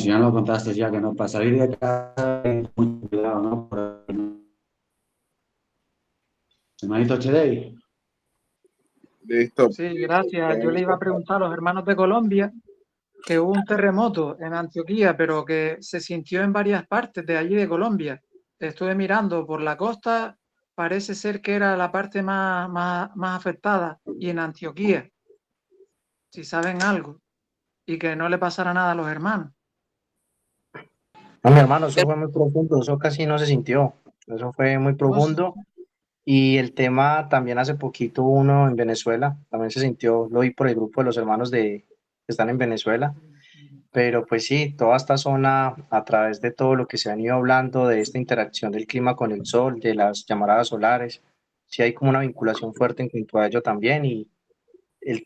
si ya no lo contaste ya, que no, para salir de casa, mucho cuidado, ¿no? Hermanito Chedey. Listo. Sí, gracias. Yo le iba a preguntar a los hermanos de Colombia que hubo un terremoto en Antioquía, pero que se sintió en varias partes de allí de Colombia. Estuve mirando por la costa, parece ser que era la parte más afectada, y en Antioquía, si saben algo, y que no le pasara nada a los hermanos. No, mi hermano, eso fue muy profundo, eso casi no se sintió, eso fue muy profundo. Y el tema también hace poquito uno en Venezuela, también se sintió, lo vi por el grupo de los hermanos que están en Venezuela, pero pues sí, toda esta zona, a través de todo lo que se han ido hablando, de esta interacción del clima con el sol, de las llamaradas solares, sí hay como una vinculación fuerte en cuanto a ello también. Y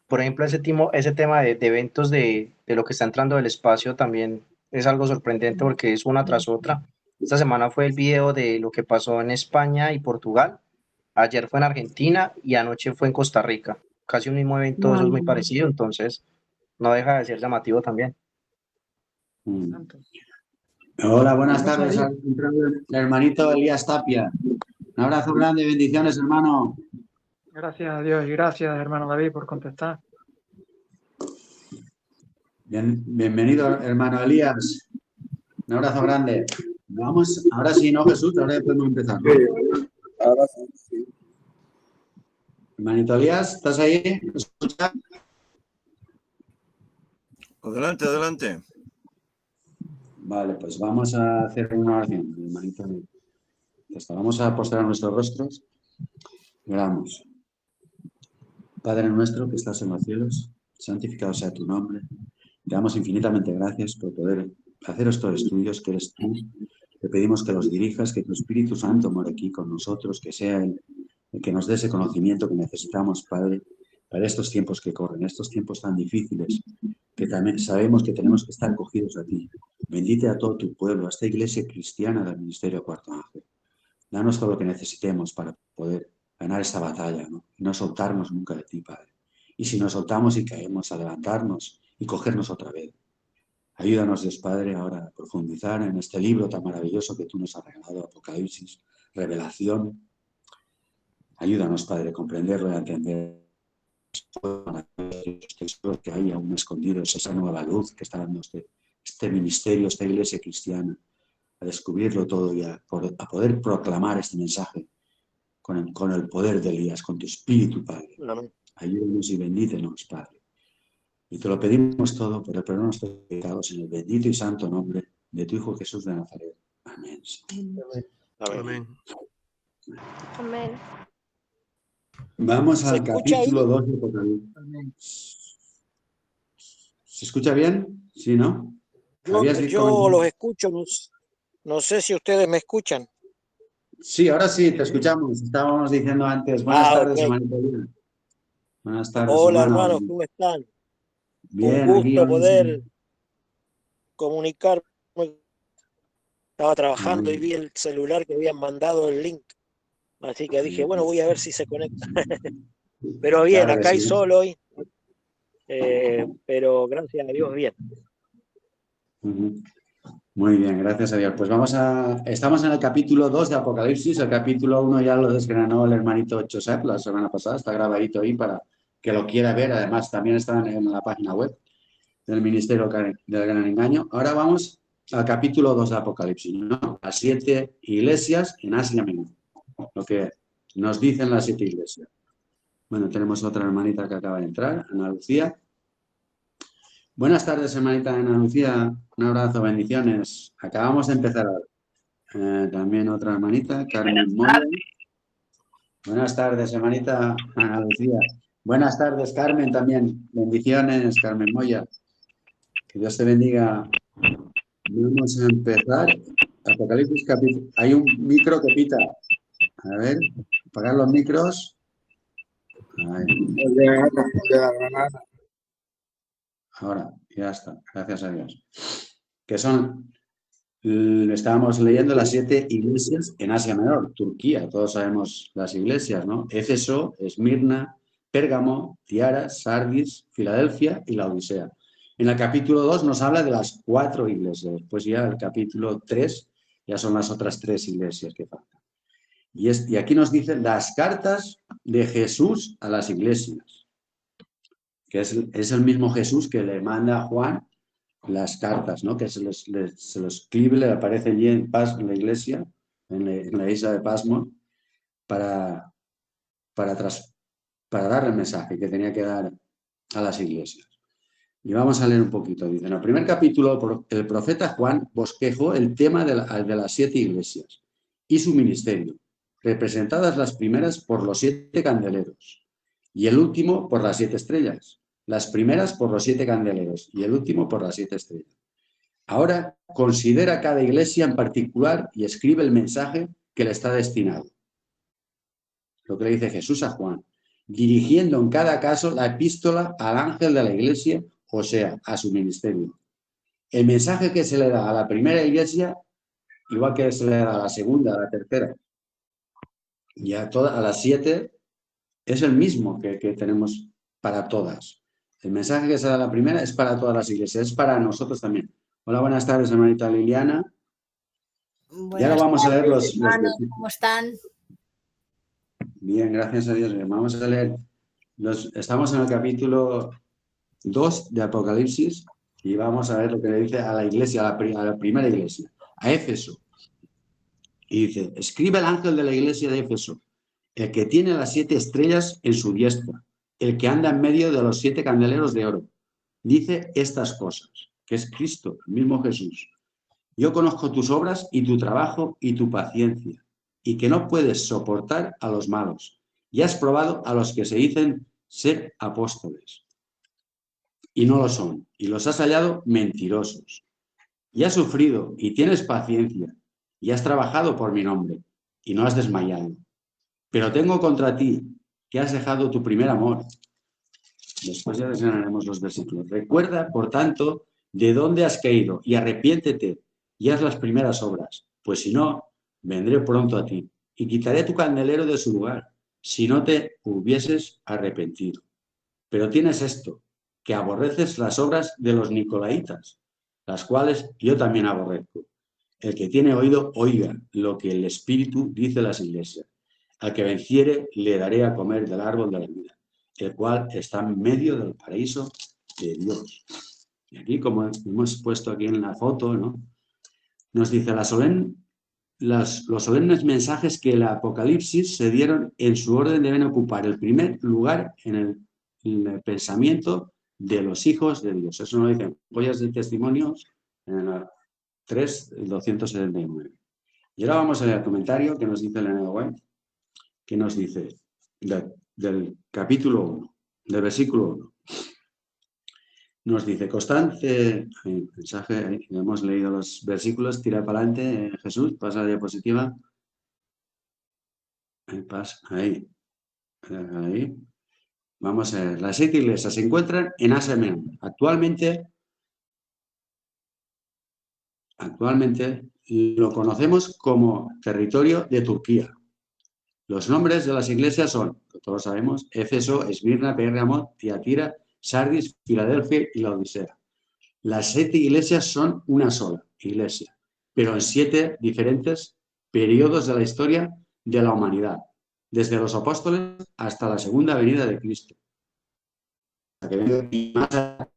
por ejemplo, ese tema de eventos de lo que está entrando del espacio también es algo sorprendente porque es una tras otra. Esta semana fue el video de lo que pasó en España y Portugal. Ayer fue en Argentina y anoche fue en Costa Rica. Casi un mismo evento, eso es muy parecido, entonces no deja de ser llamativo también. Hola, buenas tardes, el hermanito Elías Tapia. Un abrazo grande, bendiciones, hermano. Gracias a Dios y gracias, hermano David, por contestar. Bienvenido, hermano Elías. Un abrazo grande. Vamos, ahora sí, ¿no, Jesús? Ahora ya podemos empezar, ¿no? Sí, ahora sí. Hermanito Elías, ¿estás ahí? ¿Me escuchas? Adelante, adelante. Vale, pues vamos a hacer una oración, hermanito. Vamos a postrar nuestros rostros. Oramos. Padre nuestro que estás en los cielos, santificado sea tu nombre. Te damos infinitamente gracias por poder hacer estos estudios que eres tú. Te pedimos que los dirijas, que tu Espíritu Santo more aquí con nosotros, que sea el que nos dé ese conocimiento que necesitamos, Padre, para estos tiempos que corren, estos tiempos tan difíciles, que también sabemos que tenemos que estar cogidos a ti. Bendite a todo tu pueblo, a esta iglesia cristiana del Ministerio Cuarto Ángel. Danos todo lo que necesitemos para poder ganar esta batalla, ¿no? Y no soltarnos nunca de ti, Padre. Y si nos soltamos y caemos, a levantarnos y cogernos otra vez. Ayúdanos, Dios Padre, ahora a profundizar en este libro tan maravilloso que tú nos has regalado, Apocalipsis, Revelación. Ayúdanos, Padre, a comprenderlo y a entender los textos que hay aún escondidos, esa nueva luz que está dando este ministerio, esta iglesia cristiana, a descubrirlo todo y a poder proclamar este mensaje con el poder de Elías, con tu espíritu, Padre. Ayúdanos y bendícenos, Padre. Y te lo pedimos todo por el perdón de nuestros pecados en el bendito y santo nombre de tu Hijo Jesús de Nazaret. Amén. Amén. Amén. Vamos al capítulo 2 de Apocalipsis. ¿Se escucha bien? ¿Sí, no? Yo los escucho, no sé si ustedes me escuchan. Sí, ahora sí, te escuchamos. Estábamos diciendo antes. Buenas tardes, Okay. hermanito. Buenas tardes, Hola, hermano. hermanos, ¿cómo están? Bien, un aquí gusto vamos. poder comunicarme. Estaba trabajando Amén. y vi el celular que habían mandado el link. Así que dije, bueno, voy a ver si se conecta. Pero bien, Claro que acá hay sí. sol hoy. Pero gracias a Dios, bien. Muy bien, gracias a Dios. Pues estamos en el capítulo 2 de Apocalipsis. El capítulo 1 ya lo desgranó el hermanito Josep la semana pasada. Está grabadito ahí para que lo quiera ver. Además, también está en la página web del Ministerio del Gran Engaño. Ahora vamos al capítulo 2 de Apocalipsis, ¿no? Las 7 iglesias en Asia Menor. Lo que nos dicen las 7 iglesias. Bueno, tenemos otra hermanita que acaba de entrar, Ana Lucía. Buenas tardes, hermanita Ana Lucía. Un abrazo, bendiciones. Acabamos de empezar ahora. También otra hermanita, Carmen Moya. Buenas tardes, hermanita Ana Lucía. Buenas tardes, Carmen, también. Bendiciones, Carmen Moya. Que Dios te bendiga. Vamos a empezar. Apocalipsis capítulo. Hay un micro que pita. A ver, apagar los micros. Ahora, ya está. Gracias a Dios. Que son, estábamos leyendo las 7 iglesias en Asia Menor, Turquía. Todos sabemos las iglesias, ¿no? Éfeso, Esmirna, Pérgamo, Tiara, Sardis, Filadelfia y la Odisea. En el capítulo 2 nos habla de las 4 iglesias. Después ya el capítulo 3 ya son las otras 3 iglesias que faltan. Y aquí nos dicen las cartas de Jesús a las iglesias, que es el mismo Jesús que le manda a Juan las cartas, ¿no? Que se lo escribe, le aparece allí en la iglesia, en la isla de Pasmo, para dar el mensaje que tenía que dar a las iglesias. Y vamos a leer un poquito. Dice, en el primer capítulo, el profeta Juan bosquejó el tema de las 7 iglesias y su ministerio, representadas las primeras por los 7 candeleros y el último por las 7 estrellas. Las primeras por los 7 candeleros y el último por las 7 estrellas. Ahora considera cada iglesia en particular y escribe el mensaje que le está destinado. Lo que le dice Jesús a Juan, dirigiendo en cada caso la epístola al ángel de la iglesia, o sea, a su ministerio. El mensaje que se le da a la primera iglesia, igual que se le da a la segunda, a la tercera, y a las 7, es el mismo que tenemos para todas. El mensaje que se da a la primera es para todas las iglesias, es para nosotros también. Hola, buenas tardes, hermanita Liliana. Y ahora vamos a leer los ¿Cómo están? Bien, gracias a Dios. Vamos a leer. Estamos en el capítulo 2 de Apocalipsis y vamos a ver lo que le dice a la iglesia, a la primera iglesia, a Éfeso. Y dice, escribe el ángel de la iglesia de Éfeso, el que tiene las 7 estrellas en su diestra, el que anda en medio de los 7 candeleros de oro. Dice estas cosas, que es Cristo, el mismo Jesús. Yo conozco tus obras y tu trabajo y tu paciencia, y que no puedes soportar a los malos. Y has probado a los que se dicen ser apóstoles, y no lo son, y los has hallado mentirosos. Y has sufrido, y tienes paciencia, y has trabajado por mi nombre, y no has desmayado. Pero tengo contra ti, que has dejado tu primer amor. Después ya desgranaremos los versículos. Recuerda, por tanto, de dónde has caído, y arrepiéntete, y haz las primeras obras, pues si no, vendré pronto a ti, y quitaré tu candelero de su lugar, si no te hubieses arrepentido. Pero tienes esto, que aborreces las obras de los nicolaitas, las cuales yo también aborrezco. El que tiene oído, oiga lo que el Espíritu dice a las iglesias. Al que venciere, le daré a comer del árbol de la vida, el cual está en medio del paraíso de Dios. Y aquí, como hemos puesto aquí en la foto, ¿no? Nos dice los solemnes mensajes que el Apocalipsis se dieron en su orden deben ocupar el primer lugar en el pensamiento de los hijos de Dios. Eso nos dicen joyas de testimonios en el 3.279. Y ahora vamos a leer el comentario que nos dice Elena White, que nos dice del capítulo 1, del versículo 1. Nos dice, constante, mensaje, hemos leído los versículos, tira para adelante, Jesús, pasa la diapositiva. Ahí. Vamos a ver, las 7 iglesias se encuentran en Asia Menor. Actualmente lo conocemos como territorio de Turquía. Los nombres de las iglesias son, todos sabemos, Éfeso, Esmirna, Pérgamo, Tiatira, Sardis, Filadelfia y la Odisea. Las 7 iglesias son una sola iglesia, pero en 7 diferentes periodos de la historia de la humanidad, desde los apóstoles hasta la segunda venida de Cristo. Y más allá,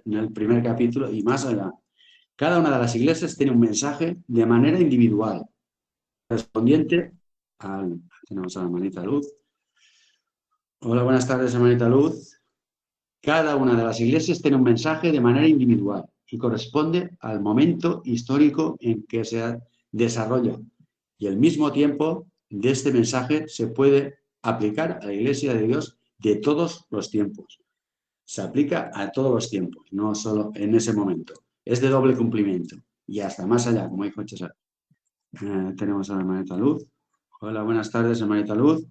en el primer capítulo y más allá. Cada una de las iglesias tiene un mensaje de manera individual, correspondiente al... Tenemos a la hermanita Luz. Hola, buenas tardes, hermanita Luz. Cada una de las iglesias tiene un mensaje de manera individual y corresponde al momento histórico en que se desarrolla. Y al mismo tiempo de este mensaje se puede aplicar a la iglesia de Dios de todos los tiempos. Se aplica a todos los tiempos, no solo en ese momento. Es de doble cumplimiento y hasta más allá, como dijo César. Tenemos a la hermanita Luz. Hola, buenas tardes, hermanita Luz.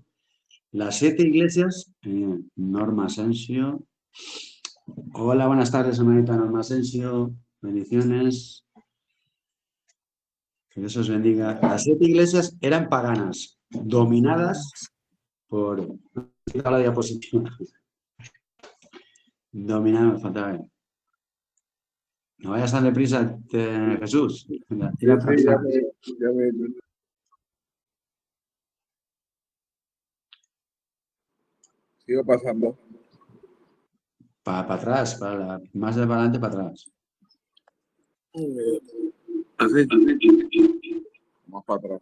Las 7 iglesias, Norma Asensio. Hola, buenas tardes, hermanita Norma Asensio. Bendiciones. Que Dios os bendiga. Las 7 iglesias eran paganas, dominadas por... la diapositiva. Dominadas, faltaba ver. No vayas tan deprisa, Jesús. Sí, ya me... Sigo pasando. Para atrás, más de para adelante, para atrás. Así. Más para atrás.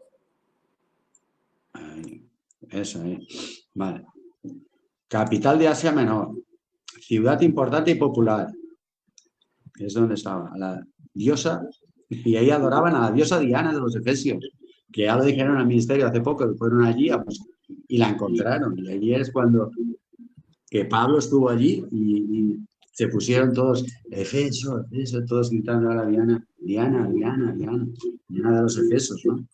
Ahí. Eso, ahí. Vale. Capital de Asia Menor. Ciudad importante y popular. Es donde estaba la diosa, y ahí adoraban a la diosa Diana de los Efesios, que ya lo dijeron al ministerio hace poco, que fueron allí y la encontraron. Y allí es cuando que Pablo estuvo allí y se pusieron todos, Efeso, todos gritando a la Diana, Diana de los Efesos, ¿no?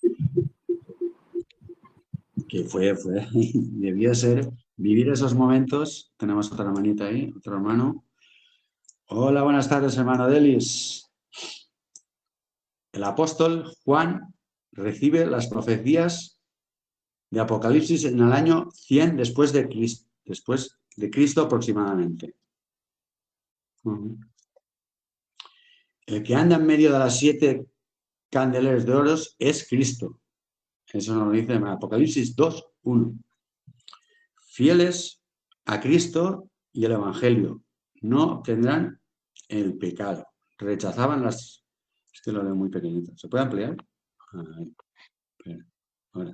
Que fue, debió ser vivir esos momentos. Tenemos otra manita ahí, otro hermano. Hola, buenas tardes, hermano Delis. El apóstol Juan recibe las profecías de Apocalipsis en el año 100 después de Cristo aproximadamente. El que anda en medio de las 7 candeleros de oro es Cristo. Eso nos lo dice en Apocalipsis 2:1. Fieles a Cristo y el Evangelio no obtendrán el pecado. Rechazaban las... Este lo leo muy pequeñito. ¿Se puede ampliar? Ahora.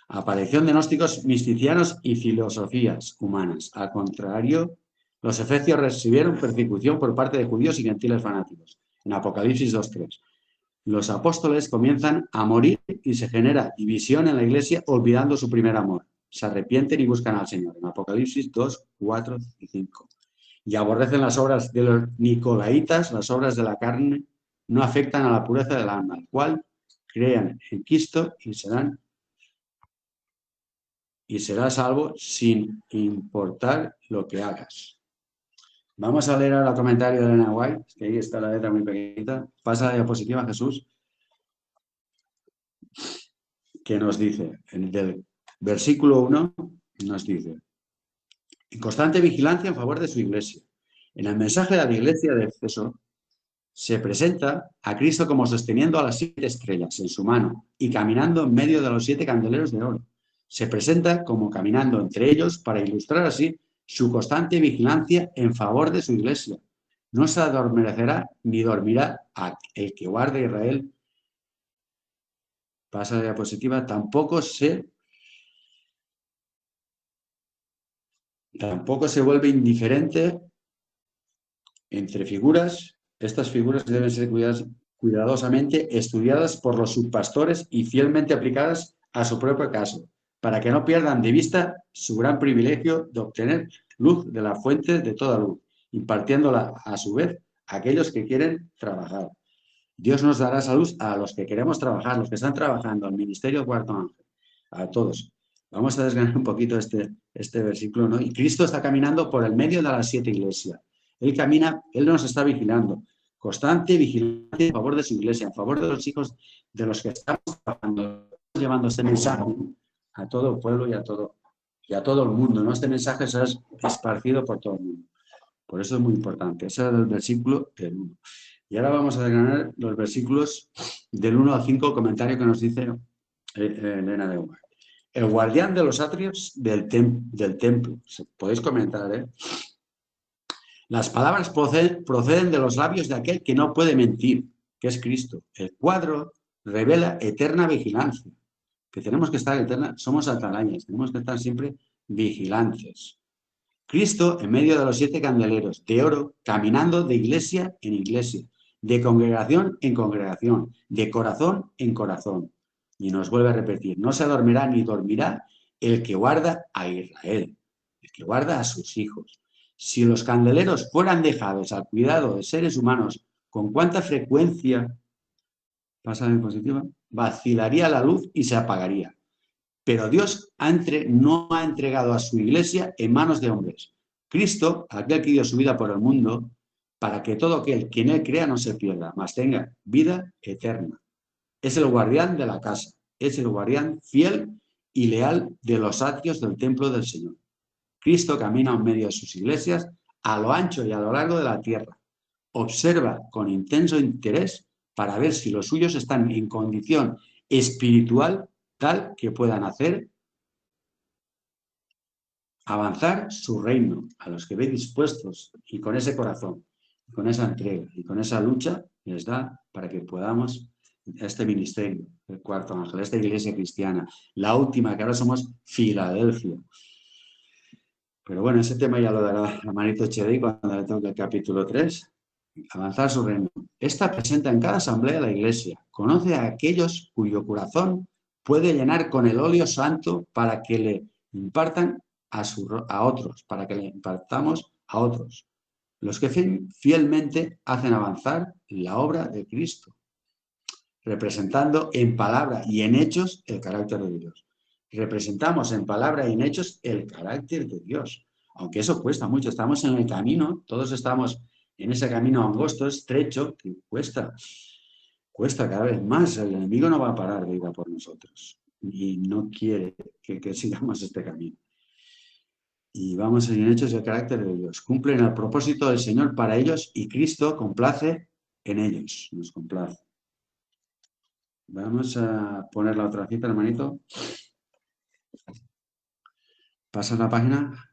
Aparición de gnósticos, misticianos y filosofías humanas. Al contrario, los efesios recibieron persecución por parte de judíos y gentiles fanáticos. En Apocalipsis 2:3. Los apóstoles comienzan a morir y se genera división en la iglesia olvidando su primer amor. Se arrepienten y buscan al Señor. En Apocalipsis 2:4 y 5. Y aborrecen las obras de los nicolaitas, las obras de la carne, no afectan a la pureza del alma, al cual crean en Cristo y será salvo sin importar lo que hagas. Vamos a leer ahora el comentario de Elena White, que ahí está la letra muy pequeñita. Pasa la diapositiva, Jesús, que nos dice, del versículo 1, nos dice, en constante vigilancia en favor de su iglesia. En el mensaje de la iglesia de Éfeso se presenta a Cristo como sosteniendo a las 7 estrellas en su mano y caminando en medio de los 7 candeleros de oro. Se presenta como caminando entre ellos para ilustrar así su constante vigilancia en favor de su iglesia. No se adormecerá ni dormirá el que guarde a Israel. Pasa la diapositiva. Tampoco se vuelve indiferente entre figuras. Estas figuras deben ser cuidadosamente estudiadas por los subpastores y fielmente aplicadas a su propio caso, para que no pierdan de vista su gran privilegio de obtener luz de la fuente de toda luz, impartiéndola a su vez a aquellos que quieren trabajar. Dios nos dará esa luz a los que queremos trabajar, los que están trabajando, al ministerio Cuarto Ángel, a todos. Vamos a desgranar un poquito este versículo, ¿no? Y Cristo está caminando por el medio de las 7 iglesias. Él camina, Él nos está vigilando. Constante vigilancia en favor de su iglesia, en favor de los hijos de los que estamos trabajando, llevando este mensaje a todo el pueblo y a todo el mundo, ¿no? Este mensaje se ha esparcido por todo el mundo. Por eso es muy importante. Ese es el versículo del 1. Y ahora vamos a desgranar los versículos del 1 al 5, comentario que nos dice Elena de Hugo. El guardián de los atrios del templo. Podéis comentar, ¿eh? Las palabras proceden de los labios de aquel que no puede mentir, que es Cristo. El cuadro revela eterna vigilancia, que tenemos que estar eterna, somos atalañas, tenemos que estar siempre vigilantes. Cristo en medio de los 7 candeleros de oro, caminando de iglesia en iglesia, de congregación en congregación, de corazón en corazón. Y nos vuelve a repetir, no se dormirá ni dormirá el que guarda a Israel, el que guarda a sus hijos. Si los candeleros fueran dejados al cuidado de seres humanos, ¿con cuánta frecuencia, pasa en positiva, vacilaría la luz y se apagaría? Pero Dios no ha entregado a su iglesia en manos de hombres. Cristo, aquel que dio su vida por el mundo, para que todo aquel que en él crea no se pierda, mas tenga vida eterna. Es el guardián de la casa, es el guardián fiel y leal de los atrios del templo del Señor. Cristo camina en medio de sus iglesias a lo ancho y a lo largo de la tierra, observa con intenso interés para ver si los suyos están en condición espiritual tal que puedan hacer avanzar su reino, a los que ve dispuestos y con ese corazón, con esa entrega y con esa lucha les da para que podamos este ministerio, el cuarto ángel, esta iglesia cristiana, la última, que ahora somos Filadelfia. Pero bueno, ese tema ya lo dará la manito Chedi cuando le toque el capítulo 3. Avanzar su reino. Esta presenta en cada asamblea de la iglesia. Conoce a aquellos cuyo corazón puede llenar con el óleo santo para que le impartan a otros, para que le impartamos a otros. Los que fielmente hacen avanzar la obra de Cristo, representando en palabra y en hechos el carácter de Dios. Representamos en palabra y en hechos el carácter de Dios. Aunque eso cuesta mucho, estamos en el camino, todos estamos en ese camino angosto, estrecho, que cuesta cada vez más. El enemigo no va a parar de ir a por nosotros y no quiere que sigamos este camino. Y vamos en hechos el carácter de Dios. Cumplen el propósito del Señor para ellos y Cristo complace en ellos. Nos complace. Vamos a poner la otra cita, hermanito. Pasa la página.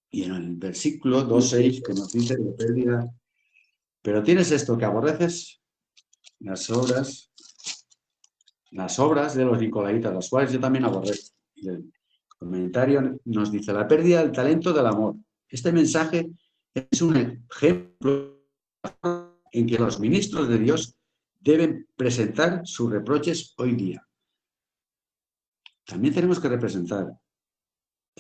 Y en el versículo 2.6 que nos dice de pérdida. Pero tienes esto, que aborreces las obras de los nicolaitas, las cuales yo también aborrezco. El comentario nos dice la pérdida del talento del amor. Este mensaje es un ejemplo en que los ministros de Dios deben presentar sus reproches hoy día. También tenemos que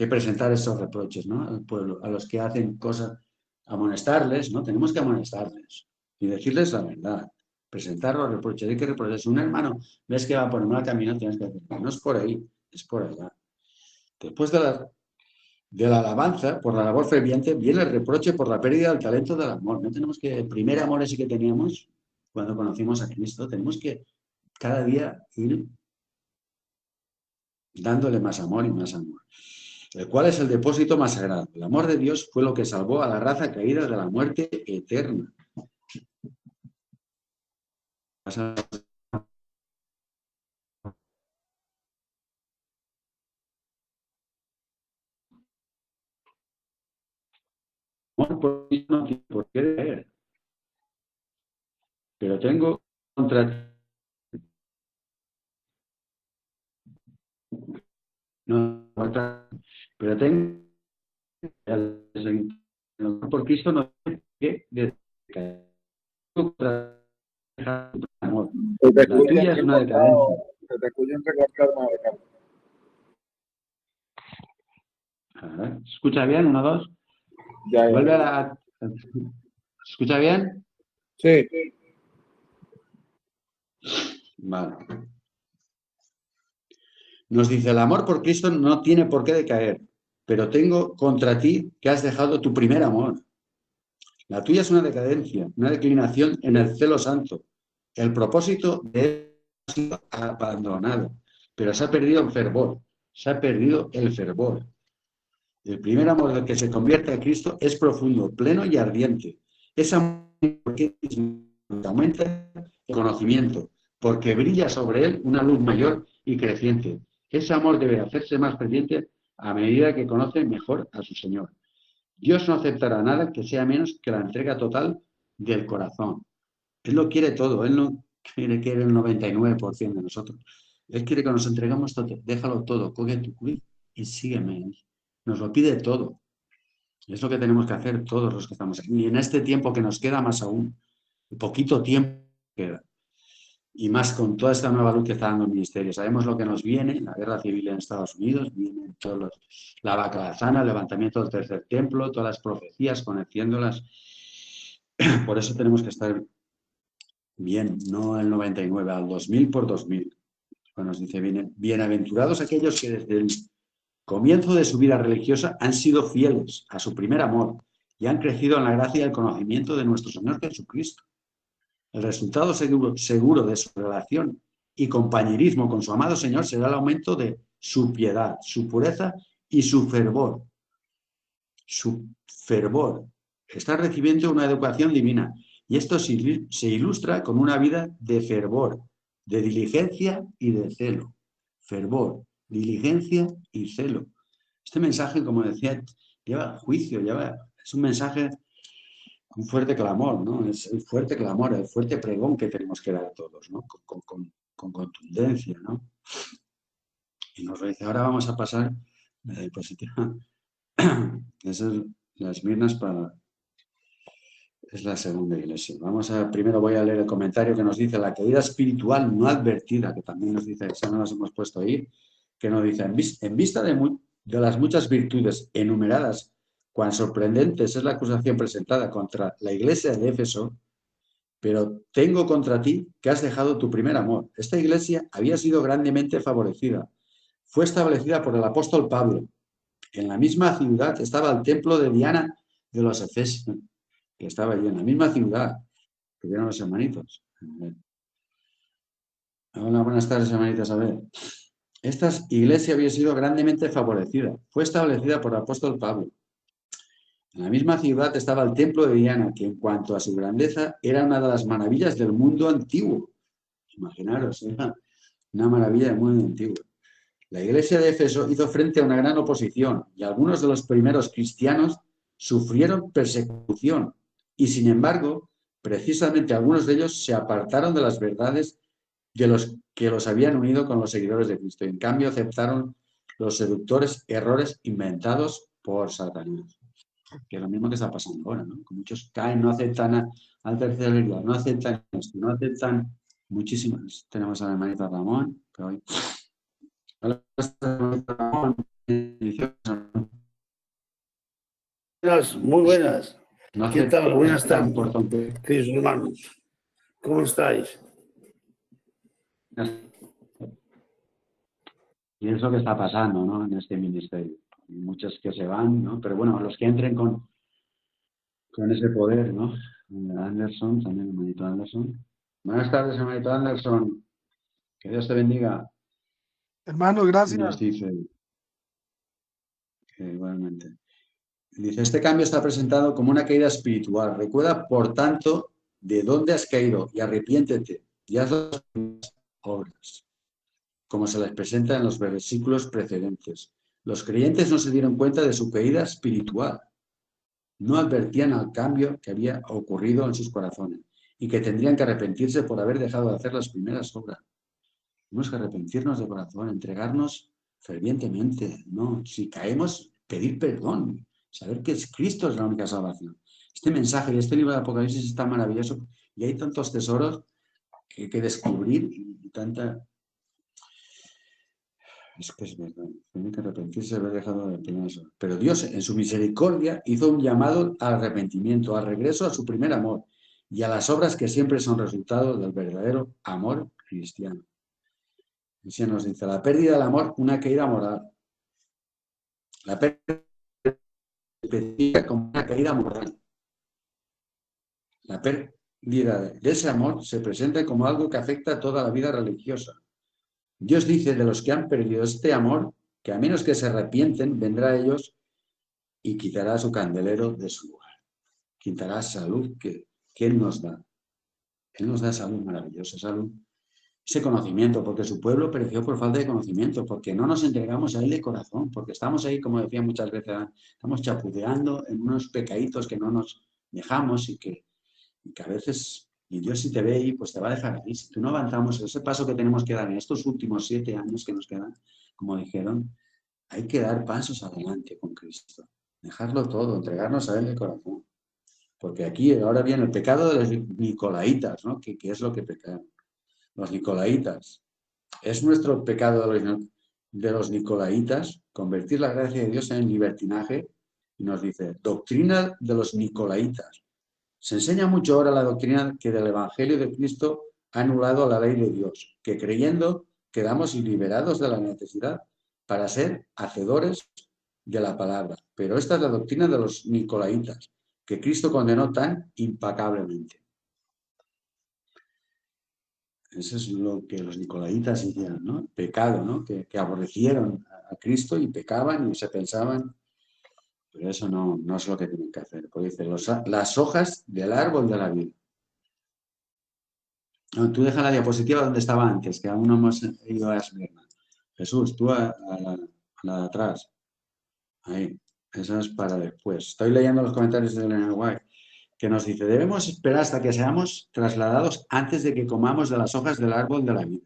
presentar esos reproches, ¿no? Al pueblo, a los que hacen cosas, amonestarles, ¿no? Tenemos que amonestarles y decirles la verdad, presentar los reproches. Hay que reprochar. Si un hermano ves que va por un mal camino, tienes que decir, no es por ahí, es por allá. Después de la alabanza, por la labor ferviente, viene el reproche por la pérdida del talento del amor. No tenemos que, el primer amor ese que teníamos cuando conocimos a Cristo, tenemos que cada día ir dándole más amor y más amor. El cual es el depósito más sagrado. El amor de Dios fue lo que salvó a la raza caída de la muerte eterna. No tiene por qué leer. Pero tengo contra ti. No, pero tengo por Cristo no tiene que amor. La tuya es una decadencia. Se te escucha recortado, ¿Se escucha bien? 1, 2. Ya. Vuelve a la... ¿Se escucha bien? Sí. Vale. Nos dice, el amor por Cristo no tiene por qué decaer, pero tengo contra ti que has dejado tu primer amor. La tuya es una decadencia, una declinación en el celo santo. El propósito de él ha sido abandonado, pero se ha perdido el fervor. Se ha perdido el fervor. El primer amor del que se convierte a Cristo es profundo, pleno y ardiente. Es amor que aumenta el conocimiento, porque brilla sobre él una luz mayor y creciente. Ese amor debe hacerse más creciente a medida que conoce mejor a su Señor. Dios no aceptará nada que sea menos que la entrega total del corazón. Él lo quiere todo, Él no quiere el 99% de nosotros. Él quiere que nos entregamos todo, déjalo todo, coge tu cruz y sígueme. Nos lo pide todo. Es lo que tenemos que hacer todos los que estamos aquí. Y en este tiempo que nos queda más aún, poquito tiempo queda. Y más con toda esta nueva luz que está dando el ministerio. Sabemos lo que nos viene, la guerra civil en Estados Unidos, viene la bacalazana, el levantamiento del tercer templo, todas las profecías, conociéndolas. Por eso tenemos que estar bien, no el 99, al 2000 por 2000. Cuando nos dice, bienaventurados aquellos que desde el comienzo de su vida religiosa han sido fieles a su primer amor y han crecido en la gracia y el conocimiento de nuestro Señor Jesucristo. El resultado seguro de su relación y compañerismo con su amado Señor será el aumento de su piedad, su pureza y su fervor. Su fervor. Está recibiendo una educación divina. Y esto se ilustra con una vida de fervor, de diligencia y de celo. Fervor, diligencia y celo. Este mensaje, como decía, lleva juicio, es un mensaje, un fuerte clamor, ¿no? Es el fuerte clamor, el fuerte pregón que tenemos que dar todos, ¿no? Con contundencia, ¿no? Y nos lo dice, ahora vamos a pasar la diapositiva. Esa es las Mirnas para... Es la segunda iglesia. Primero voy a leer el comentario que nos dice la caída espiritual no advertida, que también nos dice, esa no las hemos puesto ahí, que nos dice, en vista de las muchas virtudes enumeradas, cuán sorprendentes es la acusación presentada contra la iglesia de Éfeso, pero tengo contra ti que has dejado tu primer amor. Esta iglesia había sido grandemente favorecida. Fue establecida por el apóstol Pablo. En la misma ciudad estaba el templo de Diana de los Efesios, que estaba allí en la misma ciudad que vieron los hermanitos. Hola, buenas tardes, hermanitas. A ver, esta iglesia había sido grandemente favorecida. Fue establecida por el apóstol Pablo. En la misma ciudad estaba el templo de Diana, que en cuanto a su grandeza era una de las maravillas del mundo antiguo. Imaginaros, era una maravilla del mundo antiguo. La iglesia de Éfeso hizo frente a una gran oposición y algunos de los primeros cristianos sufrieron persecución. Y sin embargo, precisamente algunos de ellos se apartaron de las verdades de los que los habían unido con los seguidores de Cristo. En cambio, aceptaron los seductores errores inventados por Satanás. Que es lo mismo que está pasando ahora, ¿no? Que muchos caen, no aceptan al tercer día, no aceptan esto, no aceptan muchísimas. Tenemos a la hermanita Ramón, que hoy... Hola, Ramón. Muy buenas. No ¿Qué tal? Buenas aceptan tardes, por queridos hermanos. ¿Cómo estáis? Y es lo que está pasando, ¿no? En este ministerio. Hay muchos que se van, ¿no? Pero bueno, los que entren con ese poder, ¿no? Anderson, también, hermanito Anderson. Buenas tardes, hermanito Anderson. Que Dios te bendiga. Hermano, Y gracias. nos dice que igualmente. Dice, este cambio está presentado como una caída espiritual. Recuerda, por tanto, de dónde has caído y arrepiéntete y haz las obras, como se les presenta en los versículos precedentes. Los creyentes no se dieron cuenta de su caída espiritual. No advertían al cambio que había ocurrido en sus corazones y que tendrían que arrepentirse por haber dejado de hacer las primeras obras. Tenemos que arrepentirnos de corazón, entregarnos fervientemente, ¿no? Si caemos, pedir perdón, saber que Cristo es la única salvación. Este mensaje de este libro de Apocalipsis es tan maravilloso y hay tantos tesoros que descubrir y tanta... Es que es verdad, tiene que arrepentirse de haber dejado de primeras obras. Pero Dios, en su misericordia, hizo un llamado al arrepentimiento, al regreso a su primer amor y a las obras que siempre son resultado del verdadero amor cristiano. Y se nos dice, la pérdida del amor, una caída moral. La pérdida como una caída moral. La pérdida de ese amor se presenta como algo que afecta a toda la vida religiosa. Dios dice de los que han perdido este amor, que a menos que se arrepienten, vendrá a ellos y quitará su candelero de su lugar. Quitará salud que Él nos da. Él nos da salud maravillosa, salud. Ese conocimiento, porque su pueblo pereció por falta de conocimiento, porque no nos entregamos a Él de corazón, porque estamos ahí, como decía muchas veces, estamos chapudeando en unos pecaditos que no nos dejamos y que a veces, y Dios si te ve ahí, pues te va a dejar ahí. Si tú no avanzamos, ese paso que tenemos que dar en estos últimos 7 años que nos quedan, como dijeron, hay que dar pasos adelante con Cristo, dejarlo todo, entregarnos a Él de corazón. Porque aquí ahora viene el pecado de los nicolaitas, ¿no? ¿Qué es lo que pecaron? Los nicolaitas. Es nuestro pecado de los nicolaitas convertir la gracia de Dios en libertinaje, y nos dice, doctrina de los nicolaitas. Se enseña mucho ahora la doctrina que del Evangelio de Cristo ha anulado la ley de Dios, que creyendo quedamos liberados de la necesidad para ser hacedores de la palabra. Pero esta es la doctrina de los nicolaitas, que Cristo condenó tan impecablemente. Eso es lo que los nicolaitas hicieron, ¿no? Pecado, ¿no? Que aborrecieron a Cristo y pecaban y se pensaban Pero eso no es lo que tienen que hacer. Porque dice, las hojas del árbol de la vida. No, tú deja la diapositiva donde estaba antes, que aún no hemos ido a Esmirna. Jesús, tú a la de atrás. Ahí. Eso es para después. Estoy leyendo los comentarios de Elena White, que nos dice, debemos esperar hasta que seamos trasladados antes de que comamos de las hojas del árbol de la vida.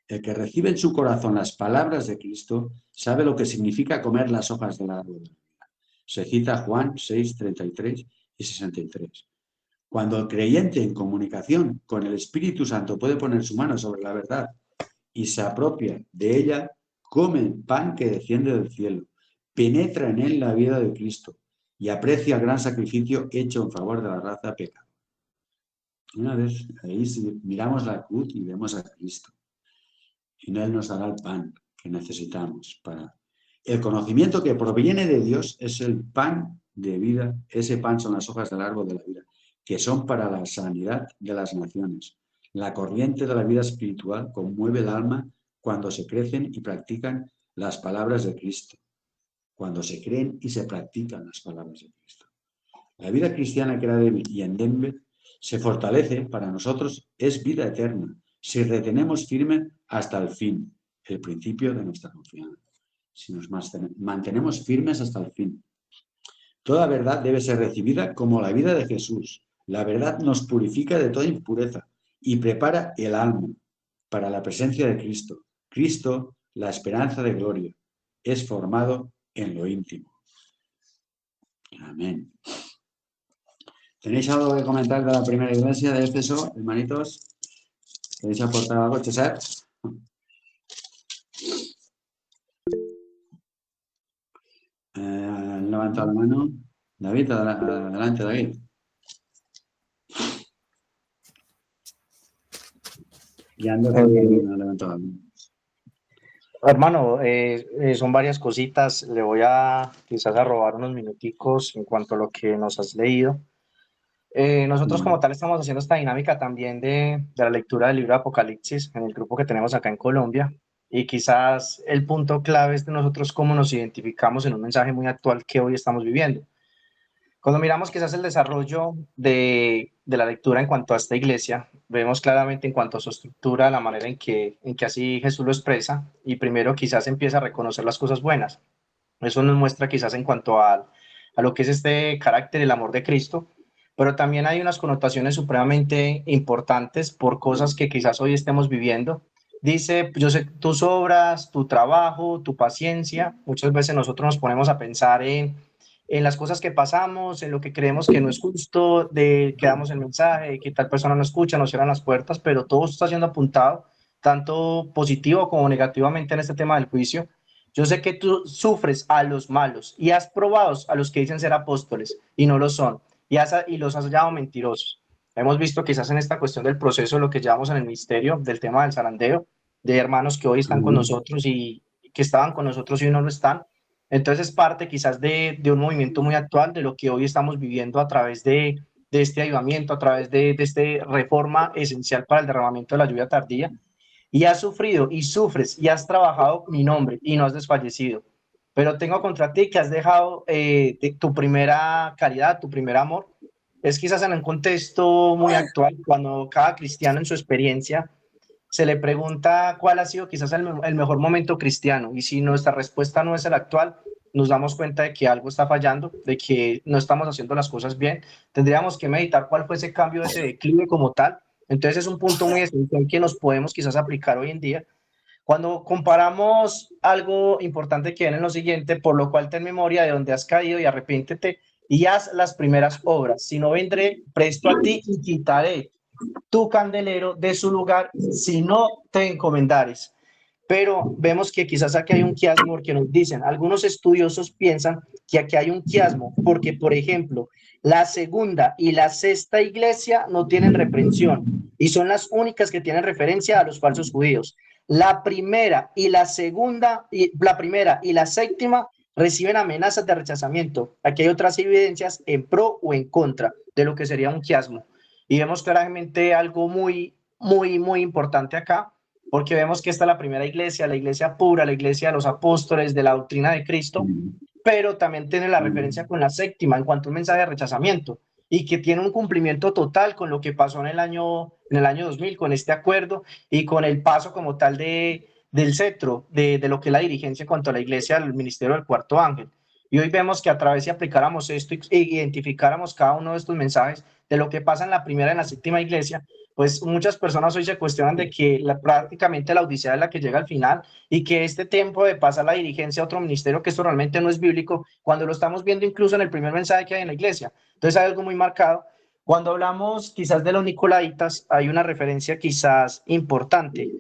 El que recibe en su corazón las palabras de Cristo sabe lo que significa comer las hojas del árbol de la vida. Se cita Juan 6, 33 y 63. Cuando el creyente en comunicación con el Espíritu Santo puede poner su mano sobre la verdad y se apropia de ella, come el pan que desciende del cielo, penetra en él la vida de Cristo y aprecia el gran sacrificio hecho en favor de la raza pecadora. Una vez ahí miramos la cruz y vemos a Cristo. Y Él nos dará el pan que necesitamos para... El conocimiento que proviene de Dios es el pan de vida. Ese pan son las hojas del árbol de la vida, que son para la sanidad de las naciones. La corriente de la vida espiritual conmueve el alma cuando se crecen y practican las palabras de Cristo. Cuando se creen y se practican las palabras de Cristo. La vida cristiana que era de y en Denver se fortalece para nosotros, es vida eterna, si retenemos firme hasta el fin, el principio de nuestra confianza. Si nos mantenemos firmes hasta el fin. Toda verdad debe ser recibida como la vida de Jesús. La verdad nos purifica de toda impureza y prepara el alma para la presencia de Cristo. Cristo, la esperanza de gloria, es formado en lo íntimo. Amén. ¿Tenéis algo que comentar de la primera iglesia de Éfeso, hermanitos? ¿Queréis aportar algo, César? Levanta la mano. David, adelante, David. Y Ander también ha levantado la mano. Hermano, son varias cositas. Le voy a quizás a robar unos minuticos en cuanto a lo que nos has leído. Nosotros como tal estamos haciendo esta dinámica también de la lectura del libro de Apocalipsis en el grupo que tenemos acá en Colombia. Y quizás el punto clave es de nosotros cómo nos identificamos en un mensaje muy actual que hoy estamos viviendo. Cuando miramos quizás el desarrollo de la lectura en cuanto a esta iglesia, vemos claramente en cuanto a su estructura, la manera en que así Jesús lo expresa, y primero quizás empieza a reconocer las cosas buenas. Eso nos muestra quizás en cuanto a lo que es este carácter, el amor de Cristo, pero también hay unas connotaciones supremamente importantes por cosas que quizás hoy estemos viviendo. Dice, yo sé tus obras, tu trabajo, tu paciencia. Muchas veces nosotros nos ponemos a pensar en las cosas que pasamos, en lo que creemos que no es justo, de que damos el mensaje, de que tal persona no escucha, nos cierran las puertas, pero todo está siendo apuntado, tanto positivo como negativamente en este tema del juicio. Yo sé que tú sufres a los malos y has probado a los que dicen ser apóstoles y no lo son, y los has hallado mentirosos. Hemos visto quizás en esta cuestión del proceso, lo que llevamos en el ministerio, del tema del zarandeo, de hermanos que hoy están con nosotros y que estaban con nosotros y hoy no lo están. Entonces es parte quizás de un movimiento muy actual de lo que hoy estamos viviendo a través de este avivamiento, a través de esta reforma esencial para el derramamiento de la lluvia tardía. Y has sufrido y sufres y has trabajado mi nombre y no has desfallecido. Pero tengo contra ti que has dejado tu primera caridad, tu primer amor. Es quizás en un contexto muy actual, cuando cada cristiano en su experiencia se le pregunta cuál ha sido quizás el mejor momento cristiano, y si nuestra respuesta no es el actual, nos damos cuenta de que algo está fallando, de que no estamos haciendo las cosas bien. Tendríamos que meditar cuál fue ese cambio, ese declive como tal. Entonces es un punto muy esencial que nos podemos quizás aplicar hoy en día. Cuando comparamos algo importante que viene en lo siguiente, por lo cual ten memoria de donde has caído y arrepiéntete y haz las primeras obras, si no vendré presto a ti y quitaré tu candelero de su lugar si no te encomendares. Pero vemos que quizás aquí hay un quiasmo, porque nos dicen, algunos estudiosos piensan que aquí hay un quiasmo, porque por ejemplo, la segunda y la sexta iglesia no tienen reprensión y son las únicas que tienen referencia a los falsos judíos. La primera y la segunda, la primera y la séptima reciben amenazas de rechazamiento. Aquí hay otras evidencias en pro o en contra de lo que sería un quiasmo. Y vemos claramente algo muy importante acá, porque vemos que esta es la primera iglesia, la iglesia pura, la iglesia de los apóstoles, de la doctrina de Cristo, pero también tiene la referencia con la séptima en cuanto a un mensaje de rechazamiento y que tiene un cumplimiento total con lo que pasó en el año 2000 con este acuerdo y con el paso como tal del cetro de lo que es la dirigencia en cuanto a la iglesia al ministerio del cuarto ángel. Y hoy vemos que a través si aplicáramos esto e identificáramos cada uno de estos mensajes de lo que pasa en la primera y en la séptima iglesia, pues muchas personas hoy se cuestionan de que prácticamente la Odisea es la que llega al final y que este tiempo de pasar la dirigencia a otro ministerio, que esto realmente no es bíblico, cuando lo estamos viendo incluso en el primer mensaje que hay en la iglesia. Entonces hay algo muy marcado. Cuando hablamos quizás de los nicolaitas, hay una referencia quizás importante,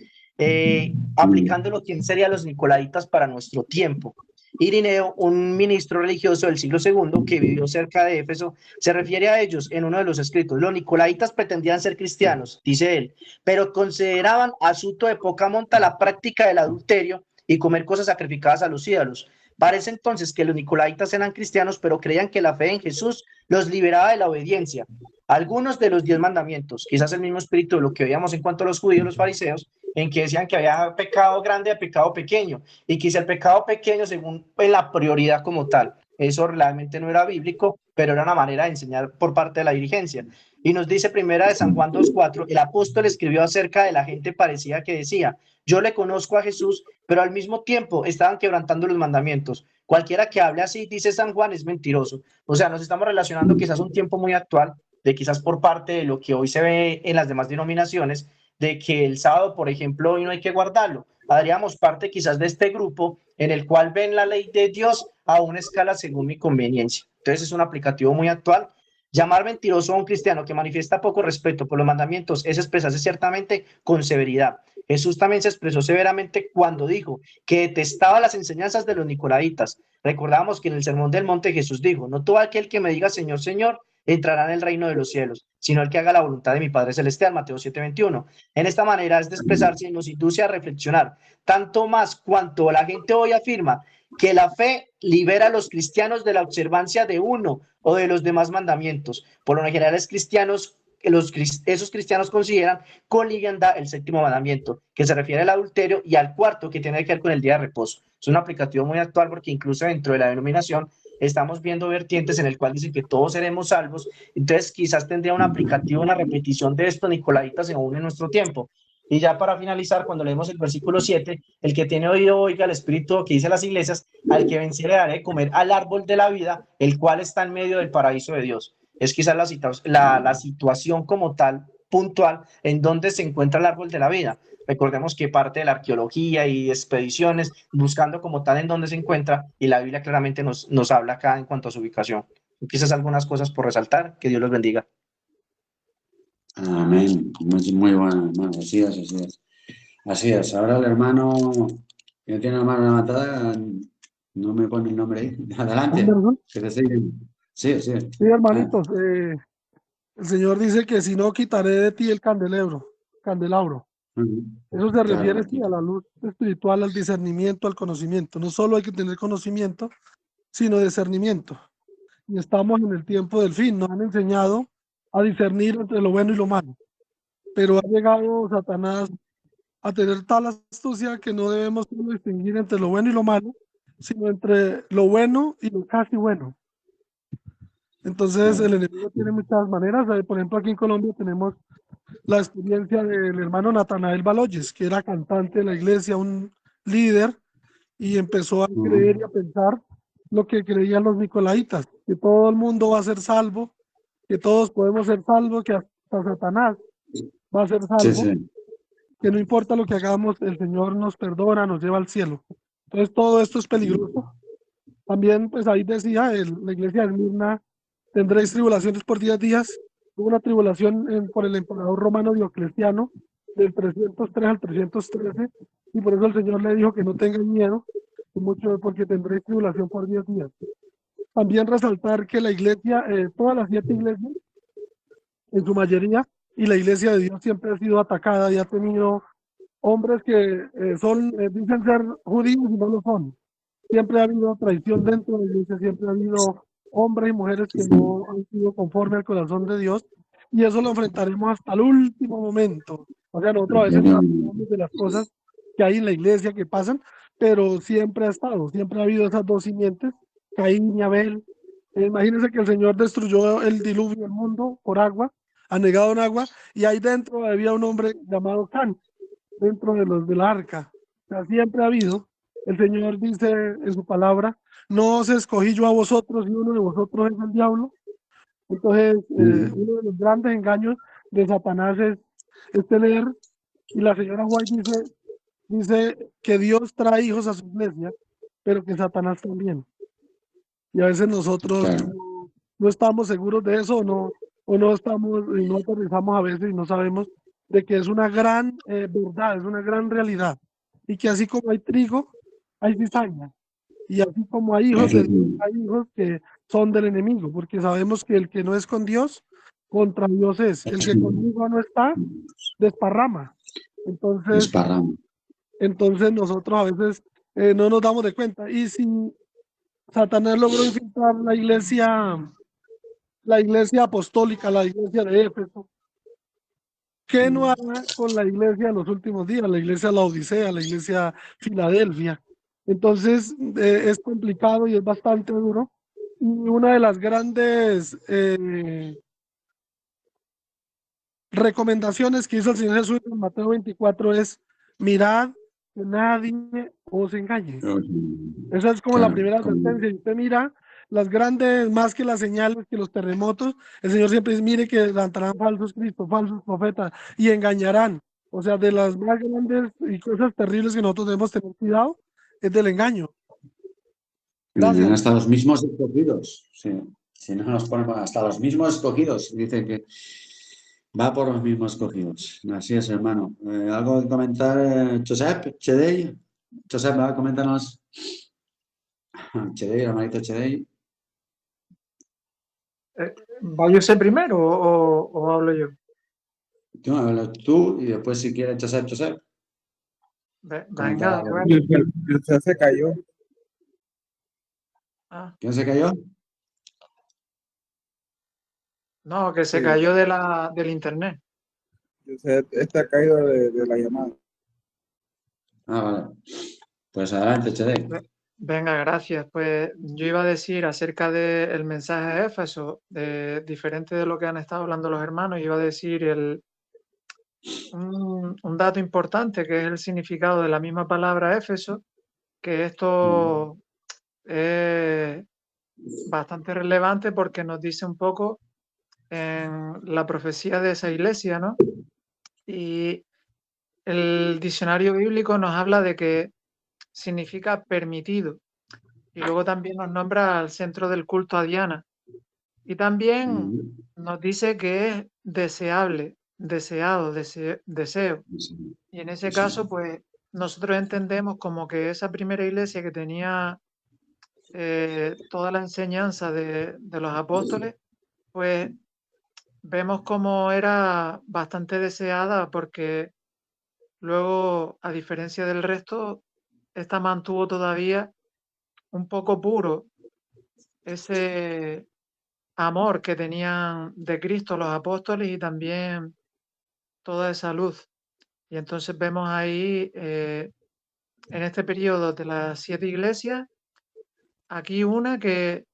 aplicándolo quién serían los nicolaitas para nuestro tiempo. Irineo, un ministro religioso del siglo II que vivió cerca de Éfeso, se refiere a ellos en uno de los escritos. Los nicolaitas pretendían ser cristianos, dice él, pero consideraban asunto de poca monta la práctica del adulterio y comer cosas sacrificadas a los ídolos. Parece entonces que los nicolaitas eran cristianos, pero creían que la fe en Jesús los liberaba de la obediencia. Algunos de los 10 mandamientos, quizás el mismo espíritu de lo que veíamos en cuanto a los judíos, los fariseos, en que decían que había pecado grande y pecado pequeño, y que si el pecado pequeño según la prioridad como tal, eso realmente no era bíblico, pero era una manera de enseñar por parte de la dirigencia. Y nos dice primera de San Juan 2:4, el apóstol escribió acerca de la gente parecida que decía, yo le conozco a Jesús, pero al mismo tiempo estaban quebrantando los mandamientos. Cualquiera que hable así, dice San Juan, es mentiroso. O sea, nos estamos relacionando quizás un tiempo muy actual, de quizás por parte de lo que hoy se ve en las demás denominaciones, de que el sábado, por ejemplo, hoy no hay que guardarlo. Haríamos parte quizás de este grupo en el cual ven la ley de Dios a una escala según mi conveniencia. Entonces es un aplicativo muy actual. Llamar mentiroso a un cristiano que manifiesta poco respeto por los mandamientos es expresarse ciertamente con severidad. Jesús también se expresó severamente cuando dijo que detestaba las enseñanzas de los nicolaitas. Recordamos que en el Sermón del Monte Jesús dijo, no todo aquel que me diga Señor, Señor, entrará en el reino de los cielos, sino el que haga la voluntad de mi Padre Celestial, Mateo 7:21. En esta manera es de expresarse y nos induce a reflexionar, tanto más cuanto la gente hoy afirma que la fe libera a los cristianos de la observancia de uno o de los demás mandamientos. Por lo general, esos cristianos consideran con liviandad el séptimo mandamiento, que se refiere al adulterio, y al cuarto, que tiene que ver con el día de reposo. Es un aplicativo muy actual porque incluso dentro de la denominación estamos viendo vertientes en el cual dicen que todos seremos salvos. Entonces quizás tendría un aplicativo, una repetición de esto, nicolaitas, aún en nuestro tiempo. Y ya para finalizar, cuando leemos el versículo 7, el que tiene oído oiga el espíritu que dice las iglesias, al que venciere daré de comer al árbol de la vida, el cual está en medio del paraíso de Dios. Es quizás la situación como tal, puntual, en donde se encuentra el árbol de la vida. Recordemos que parte de la arqueología y expediciones, buscando como tal en dónde se encuentra, y la Biblia claramente nos habla acá en cuanto a su ubicación. Quizás algunas cosas por resaltar, que Dios los bendiga. Amén. Muy bueno, hermano. Así es, así es. Así es. Ahora el hermano que tiene la mano levantada, no me pone el nombre ahí. Adelante. Que te siguen. Sí, sí. Sí, hermanitos, el Señor dice que si no quitaré de ti el candelabro. Eso se refiere sí, a la luz espiritual, al discernimiento, al conocimiento. No solo hay que tener conocimiento, sino discernimiento. Y estamos en el tiempo del fin. Nos han enseñado a discernir entre lo bueno y lo malo. Pero ha llegado Satanás a tener tal astucia que no debemos solo distinguir entre lo bueno y lo malo, sino entre lo bueno y lo casi bueno. Entonces el enemigo tiene muchas maneras. Por ejemplo, aquí en Colombia tenemos la experiencia del hermano Natanael Baloyes, que era cantante de la iglesia, un líder, y empezó a creer y a pensar lo que creían los nicolaitas, que todo el mundo va a ser salvo, que todos podemos ser salvos, que hasta Satanás va a ser salvo, sí, sí. Que no importa lo que hagamos, el Señor nos perdona, nos lleva al cielo. Entonces todo esto es peligroso. También, pues ahí decía, la iglesia de Esmirna, tendréis tribulaciones por 10 días. Hubo una tribulación por el emperador romano Diocleciano, del 303 al 313, y por eso el Señor le dijo que no tengan miedo, mucho porque tendréis tribulación por 10 días. También resaltar que la iglesia, todas las 7 iglesias, en su mayoría, y la iglesia de Dios siempre ha sido atacada y ha tenido hombres que dicen ser judíos y no lo son. Siempre ha habido traición dentro de la iglesia, siempre ha habido hombres y mujeres que no han sido conforme al corazón de Dios, y eso lo enfrentaremos hasta el último momento. O sea, nosotros a veces hablamos de las cosas que hay en la iglesia que pasan, pero siempre ha estado, siempre ha habido esas dos simientes Caín y Abel. Imagínense que el Señor destruyó el diluvio del mundo por agua, anegado en agua, y ahí dentro había un hombre llamado Can, dentro de los del arca. O sea, siempre ha habido. El Señor dice en su palabra, no os escogí yo a vosotros y uno de vosotros es el diablo. Entonces, uno de los grandes engaños de Satanás es tener, y la señora White dice que Dios trae hijos a su iglesia, pero que Satanás también. Y a veces nosotros Claro. no estamos seguros de eso o no estamos y no aterrizamos a veces y no sabemos de que es una gran verdad, es una gran realidad. Y que así como hay trigo, hay cizaña. Y así como hay hijos Eso de es Dios, hay hijos que son del enemigo, porque sabemos que el que no es con Dios, contra Dios es. El que conmigo no está, desparrama. desparramo. Entonces nosotros a veces no nos damos de cuenta. Y si Satanás logró infiltrar la iglesia apostólica, la iglesia de Éfeso, ¿qué no hará con la iglesia de los últimos días? La iglesia de la Odisea, la iglesia Filadelfia. Entonces es complicado y es bastante duro. Y una de las grandes recomendaciones que hizo el Señor Jesús en Mateo 24 es: mirad que nadie os engañe. Esa es como la Claro, primera advertencia. Y usted mira las grandes, más que las señales, que los terremotos, el Señor siempre dice, mire que levantarán falsos cristos, falsos profetas, y engañarán. O sea, de las más grandes y cosas terribles que nosotros debemos tener cuidado, es del engaño. Gracias. Hasta los mismos escogidos. Sí. Si no nos ponemos hasta los mismos escogidos, dice que va por los mismos escogidos. Así es, hermano. ¿Algo que comentar, Josep? ¿Chedey? Josep, va a comentarnos. Chedey, hermanito Chedey. ¿Va usted primero o hablo yo? Tú y después, si quieres, Josep. Venga, Usted se cayó. ¿Quién se cayó? No, que se Sí. cayó del internet. Usted está caído de la llamada. Vale. Pues adelante, Chedey. Venga, gracias. Pues yo iba a decir acerca del mensaje de Éfeso, diferente de lo que han estado hablando los hermanos, iba a decir un dato importante, que es el significado de la misma palabra Éfeso, que esto es bastante relevante porque nos dice un poco en la profecía de esa iglesia, ¿no? Y el diccionario bíblico nos habla de que significa permitido, y luego también nos nombra al centro del culto a Diana, y también nos dice que es deseable, deseado, deseo. Y en ese caso, pues nosotros entendemos como que esa primera iglesia que tenía toda la enseñanza de los apóstoles, pues vemos como era bastante deseada, porque luego, a diferencia del resto, esta mantuvo todavía un poco puro ese amor que tenían de Cristo los apóstoles y también toda esa luz. Y entonces vemos ahí, en este periodo de las 7 iglesias, aquí una que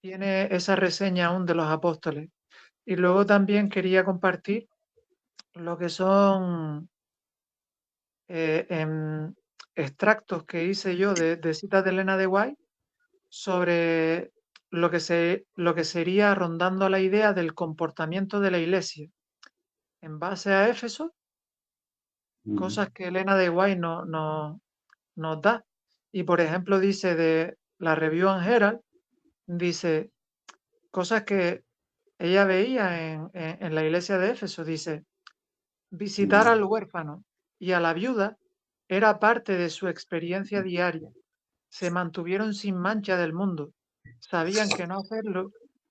tiene esa reseña aún de los apóstoles. Y luego también quería compartir lo que son extractos que hice yo de citas de Elena de White sobre lo que sería rondando la idea del comportamiento de la iglesia en base a Éfeso, cosas que Elena de White nos da. Y por ejemplo dice de la Review and Herald, dice cosas que ella veía en la iglesia de Éfeso. Dice: visitar al huérfano y a la viuda era parte de su experiencia diaria. Se mantuvieron sin mancha del mundo. Sabían que no hacerlo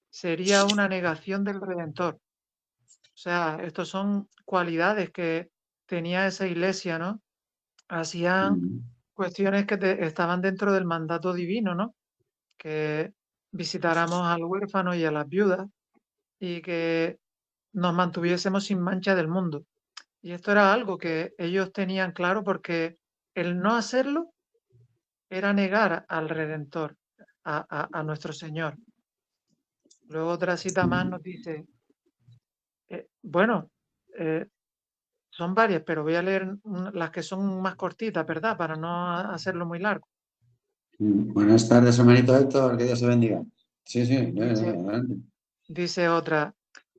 sería una negación del Redentor. O sea, estas son cualidades que tenía esa iglesia, ¿no? Hacían cuestiones que estaban dentro del mandato divino, ¿no? Que visitáramos al huérfano y a las viudas y que nos mantuviésemos sin mancha del mundo. Y esto era algo que ellos tenían claro, porque el no hacerlo era negar al Redentor. a nuestro Señor. Luego otra cita más nos dice, bueno, son varias, pero voy a leer las que son más cortitas, ¿verdad? Para no hacerlo muy largo. Buenas tardes, hermanito Héctor, que Dios te bendiga. Sí, Dice, dice otra,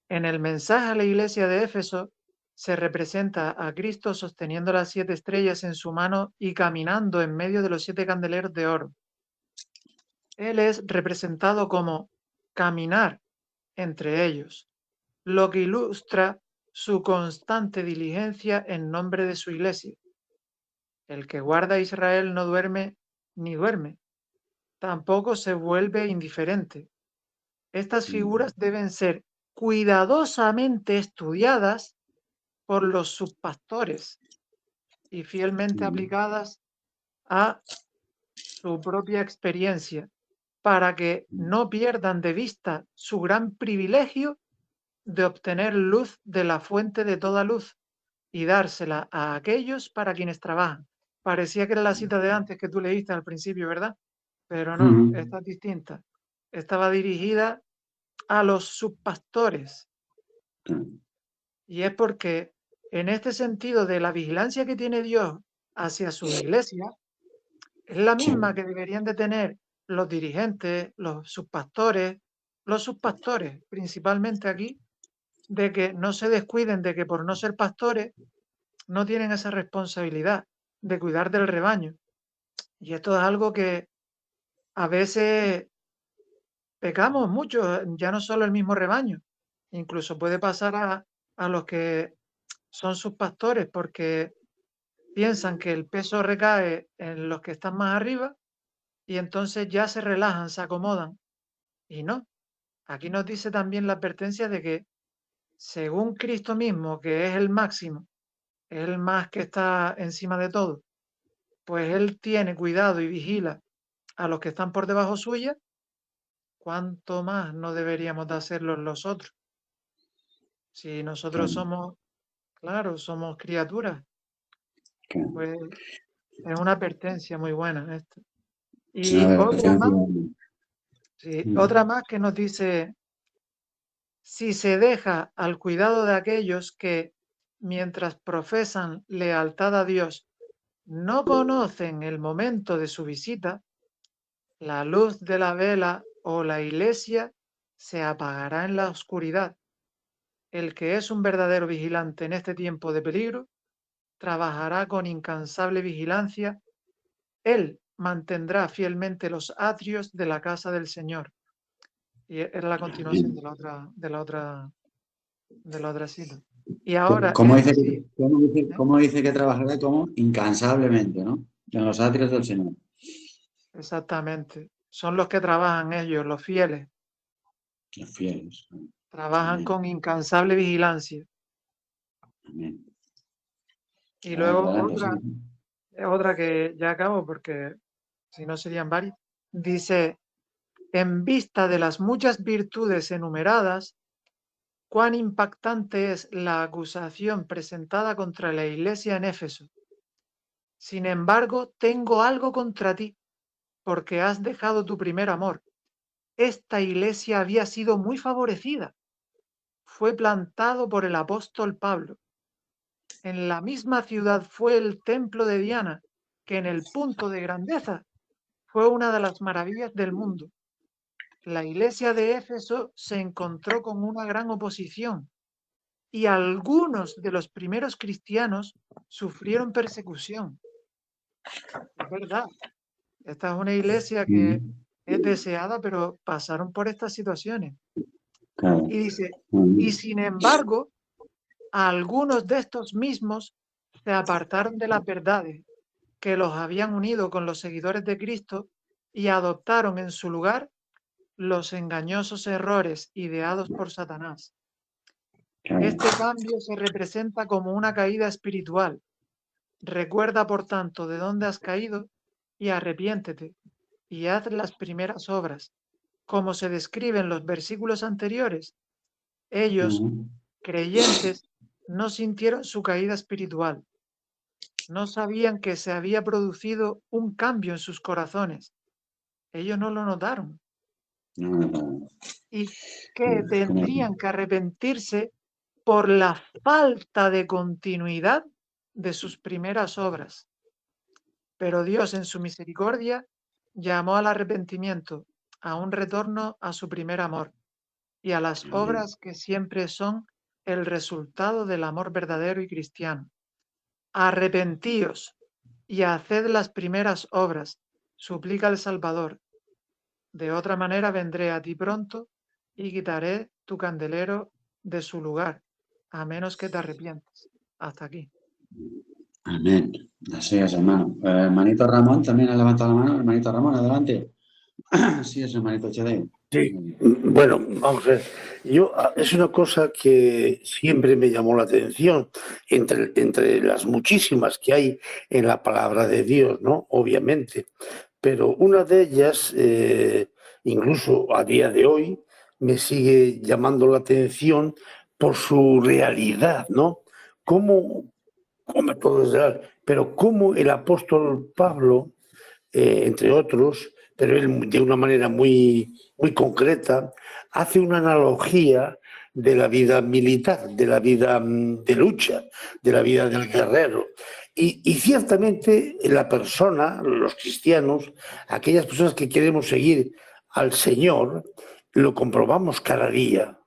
en el mensaje a la iglesia de Éfeso se representa a Cristo sosteniendo las 7 estrellas en su mano y caminando en medio de los 7 candeleros de oro. Él es representado como caminar entre ellos, lo que ilustra su constante diligencia en nombre de su iglesia. El que guarda a Israel no duerme ni duerme, tampoco se vuelve indiferente. Estas figuras deben ser cuidadosamente estudiadas por los subpastores y fielmente aplicadas a su propia experiencia para que no pierdan de vista su gran privilegio de obtener luz de la fuente de toda luz y dársela a aquellos para quienes trabajan. Parecía que era la cita de antes que tú leíste al principio, ¿verdad? Pero no, esta es distinta. Estaba dirigida a los subpastores. Y es porque en este sentido de la vigilancia que tiene Dios hacia su iglesia, es la misma que deberían de tener los dirigentes, los subpastores principalmente aquí, de que no se descuiden de que por no ser pastores no tienen esa responsabilidad de cuidar del rebaño. Y esto es algo que a veces pecamos mucho, ya no solo el mismo rebaño, incluso puede pasar a los que son sus pastores porque piensan que el peso recae en los que están más arriba y entonces ya se relajan, se acomodan. Y no, aquí nos dice también la advertencia de que según Cristo mismo, que es el máximo, es el más que está encima de todo, pues Él tiene cuidado y vigila a los que están por debajo suya, ¿cuánto más no deberíamos de hacerlo los otros? Si nosotros somos, claro, somos criaturas, pues es una advertencia muy buena esta. Y otra más que nos dice, si se deja al cuidado de aquellos que, mientras profesan lealtad a Dios, no conocen el momento de su visita, la luz de la vela o la iglesia se apagará en la oscuridad. El que es un verdadero vigilante en este tiempo de peligro, trabajará con incansable vigilancia. Él mantendrá fielmente los atrios de la casa del Señor. Y es la continuación de la otra cita. Y ahora, ¿Cómo dice que trabajará? ¿Cómo? Incansablemente, ¿no? En los atrios del Señor. Exactamente. Son los que trabajan ellos, los fieles. Los fieles. Trabajan Amén. con incansable vigilancia. Amén. Y luego otra que ya acabo porque si no serían varias. Dice, en vista de las muchas virtudes enumeradas, cuán impactante es la acusación presentada contra la iglesia en Éfeso. Sin embargo, tengo algo contra ti, porque has dejado tu primer amor. Esta iglesia había sido muy favorecida. Fue plantado por el apóstol Pablo. En la misma ciudad fue el templo de Diana, que en el punto de grandeza fue una de las maravillas del mundo. La iglesia de Éfeso se encontró con una gran oposición y algunos de los primeros cristianos sufrieron persecución. Es verdad, esta es una iglesia que es deseada, pero pasaron por estas situaciones. Y dice, y sin embargo, algunos de estos mismos se apartaron de las verdades que los habían unido con los seguidores de Cristo y adoptaron en su lugar los engañosos errores ideados por Satanás. Este cambio se representa como una caída espiritual. Recuerda, por tanto, de dónde has caído y arrepiéntete y haz las primeras obras. Como se describe en los versículos anteriores, ellos, creyentes, no sintieron su caída espiritual. No sabían que se había producido un cambio en sus corazones. Ellos no lo notaron. No. Y que tendrían que arrepentirse por la falta de continuidad de sus primeras obras. Pero Dios, en su misericordia, llamó al arrepentimiento, a un retorno a su primer amor y a las obras que siempre son el resultado del amor verdadero y cristiano. Arrepentíos y haced las primeras obras, suplica el Salvador. De otra manera vendré a ti pronto y quitaré tu candelero de su lugar, a menos que te arrepientas. Hasta aquí. Amén. Así es, hermano. Hermanito Ramón también ha levantado la mano. Hermanito Ramón, adelante. Sí, es hermanito Chedey. Sí, bueno, vamos a ver. Es una cosa que siempre me llamó la atención entre las muchísimas que hay en la palabra de Dios, ¿no? Obviamente. Pero una de ellas, incluso a día de hoy, me sigue llamando la atención por su realidad, ¿no? Cómo todo es real, pero cómo el apóstol Pablo, entre otros, pero él de una manera muy concreta, hace una analogía de la vida militar, de la vida de lucha, de la vida del guerrero. Y ciertamente la persona, los cristianos, aquellas personas que queremos seguir al Señor, lo comprobamos cada día.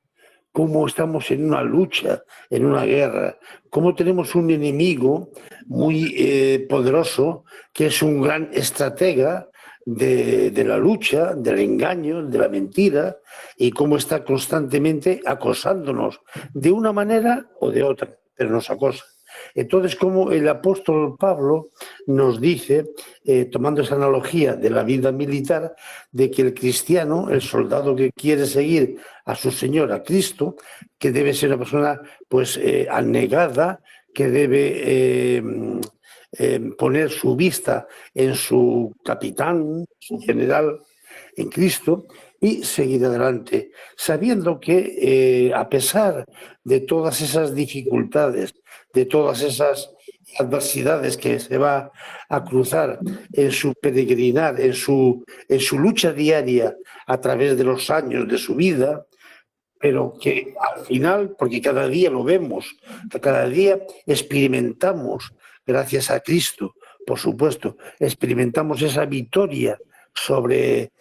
Cómo estamos en una lucha, en una guerra, cómo tenemos un enemigo muy poderoso, que es un gran estratega de la lucha, del engaño, de la mentira, y cómo está constantemente acosándonos de una manera o de otra, pero nos acosa. Entonces, como el apóstol Pablo nos dice, tomando esa analogía de la vida militar, de que el cristiano, el soldado que quiere seguir a su Señor, a Cristo, que debe ser una persona pues anegada, que debe poner su vista en su capitán, su general, en Cristo, y seguir adelante, sabiendo que a pesar de todas esas dificultades, de todas esas adversidades que se va a cruzar en su peregrinar, en su lucha diaria a través de los años de su vida, pero que al final, porque cada día lo vemos, cada día experimentamos, gracias a Cristo, por supuesto, experimentamos esa victoria sobre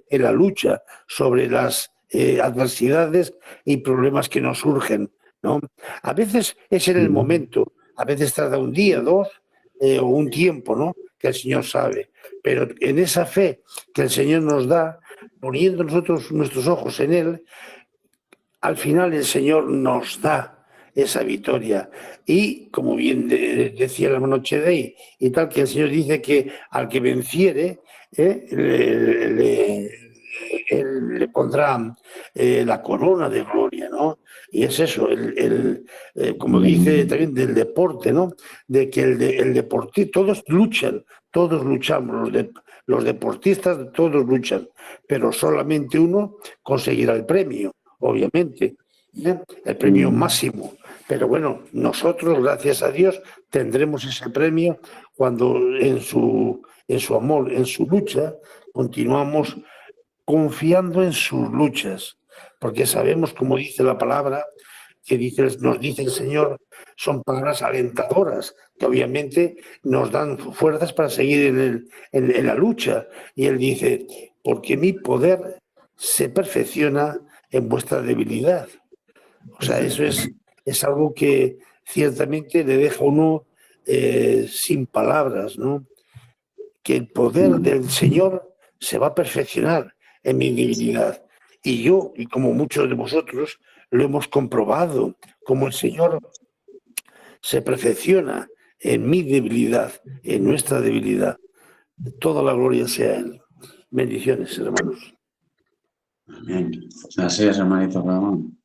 la lucha, sobre las adversidades y problemas que nos surgen, ¿no? A veces es en el momento, a veces tarda un día, dos, o un tiempo, ¿no? Que el Señor sabe. Pero en esa fe que el Señor nos da, poniendo nosotros nuestros ojos en Él, al final el Señor nos da esa victoria. Y, como bien decía el hermano Chedey, y tal, que el Señor dice que al que venciere, le pondrá la corona de gloria, ¿no? Y es eso, como dice también del deporte, ¿no? De que el deportista, todos luchamos, los deportistas todos luchan, pero solamente uno conseguirá el premio, obviamente, ¿eh? El premio máximo. Pero bueno, nosotros, gracias a Dios, tendremos ese premio cuando en su amor, en su lucha, continuamos confiando en sus luchas, porque sabemos, como dice la palabra, nos dice el Señor, son palabras alentadoras, que obviamente nos dan fuerzas para seguir en la lucha. Y Él dice, porque mi poder se perfecciona en vuestra debilidad. O sea, eso es algo que ciertamente le deja a uno sin palabras, ¿no? Que el poder del Señor se va a perfeccionar en mi debilidad. Y yo, y como muchos de vosotros, lo hemos comprobado, como el Señor se perfecciona en mi debilidad, en nuestra debilidad. Toda la gloria sea a Él. Bendiciones, hermanos. Amén. Así es, hermanito Ramón.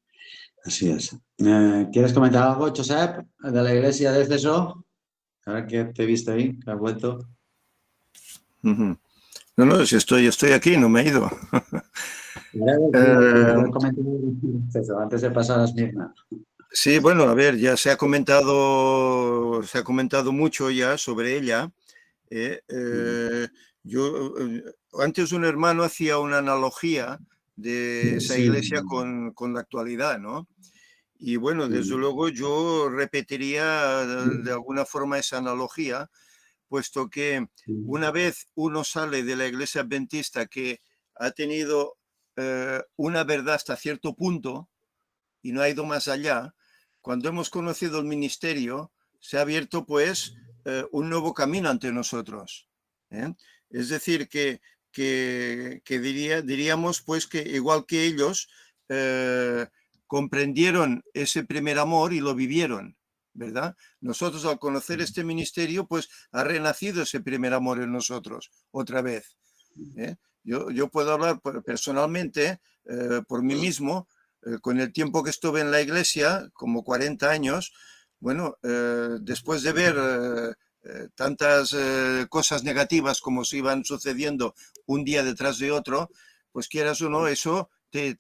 Así es. ¿Quieres comentar algo, Josep, de la iglesia de Éfeso? Ahora que te he visto ahí, que has vuelto. No, si estoy aquí, no me he ido. Antes de pasar a las mismas. Sí, bueno, a ver, ya se ha comentado mucho ya sobre ella. Yo antes un hermano hacía una analogía de esa Sí. iglesia con la actualidad, ¿no? Y bueno, desde luego yo repetiría de alguna forma esa analogía, puesto que una vez uno sale de la iglesia adventista que ha tenido una verdad hasta cierto punto y no ha ido más allá, cuando hemos conocido el ministerio, se ha abierto pues un nuevo camino ante nosotros. ¿Eh? Es decir, diríamos pues que igual que ellos comprendieron ese primer amor y lo vivieron, ¿verdad? Nosotros al conocer este ministerio pues ha renacido ese primer amor en nosotros otra vez. ¿Eh? Yo puedo hablar personalmente por mí mismo, con el tiempo que estuve en la iglesia, como 40 años, bueno, después de ver tantas cosas negativas como se iban sucediendo un día detrás de otro, pues quieras o no, eso te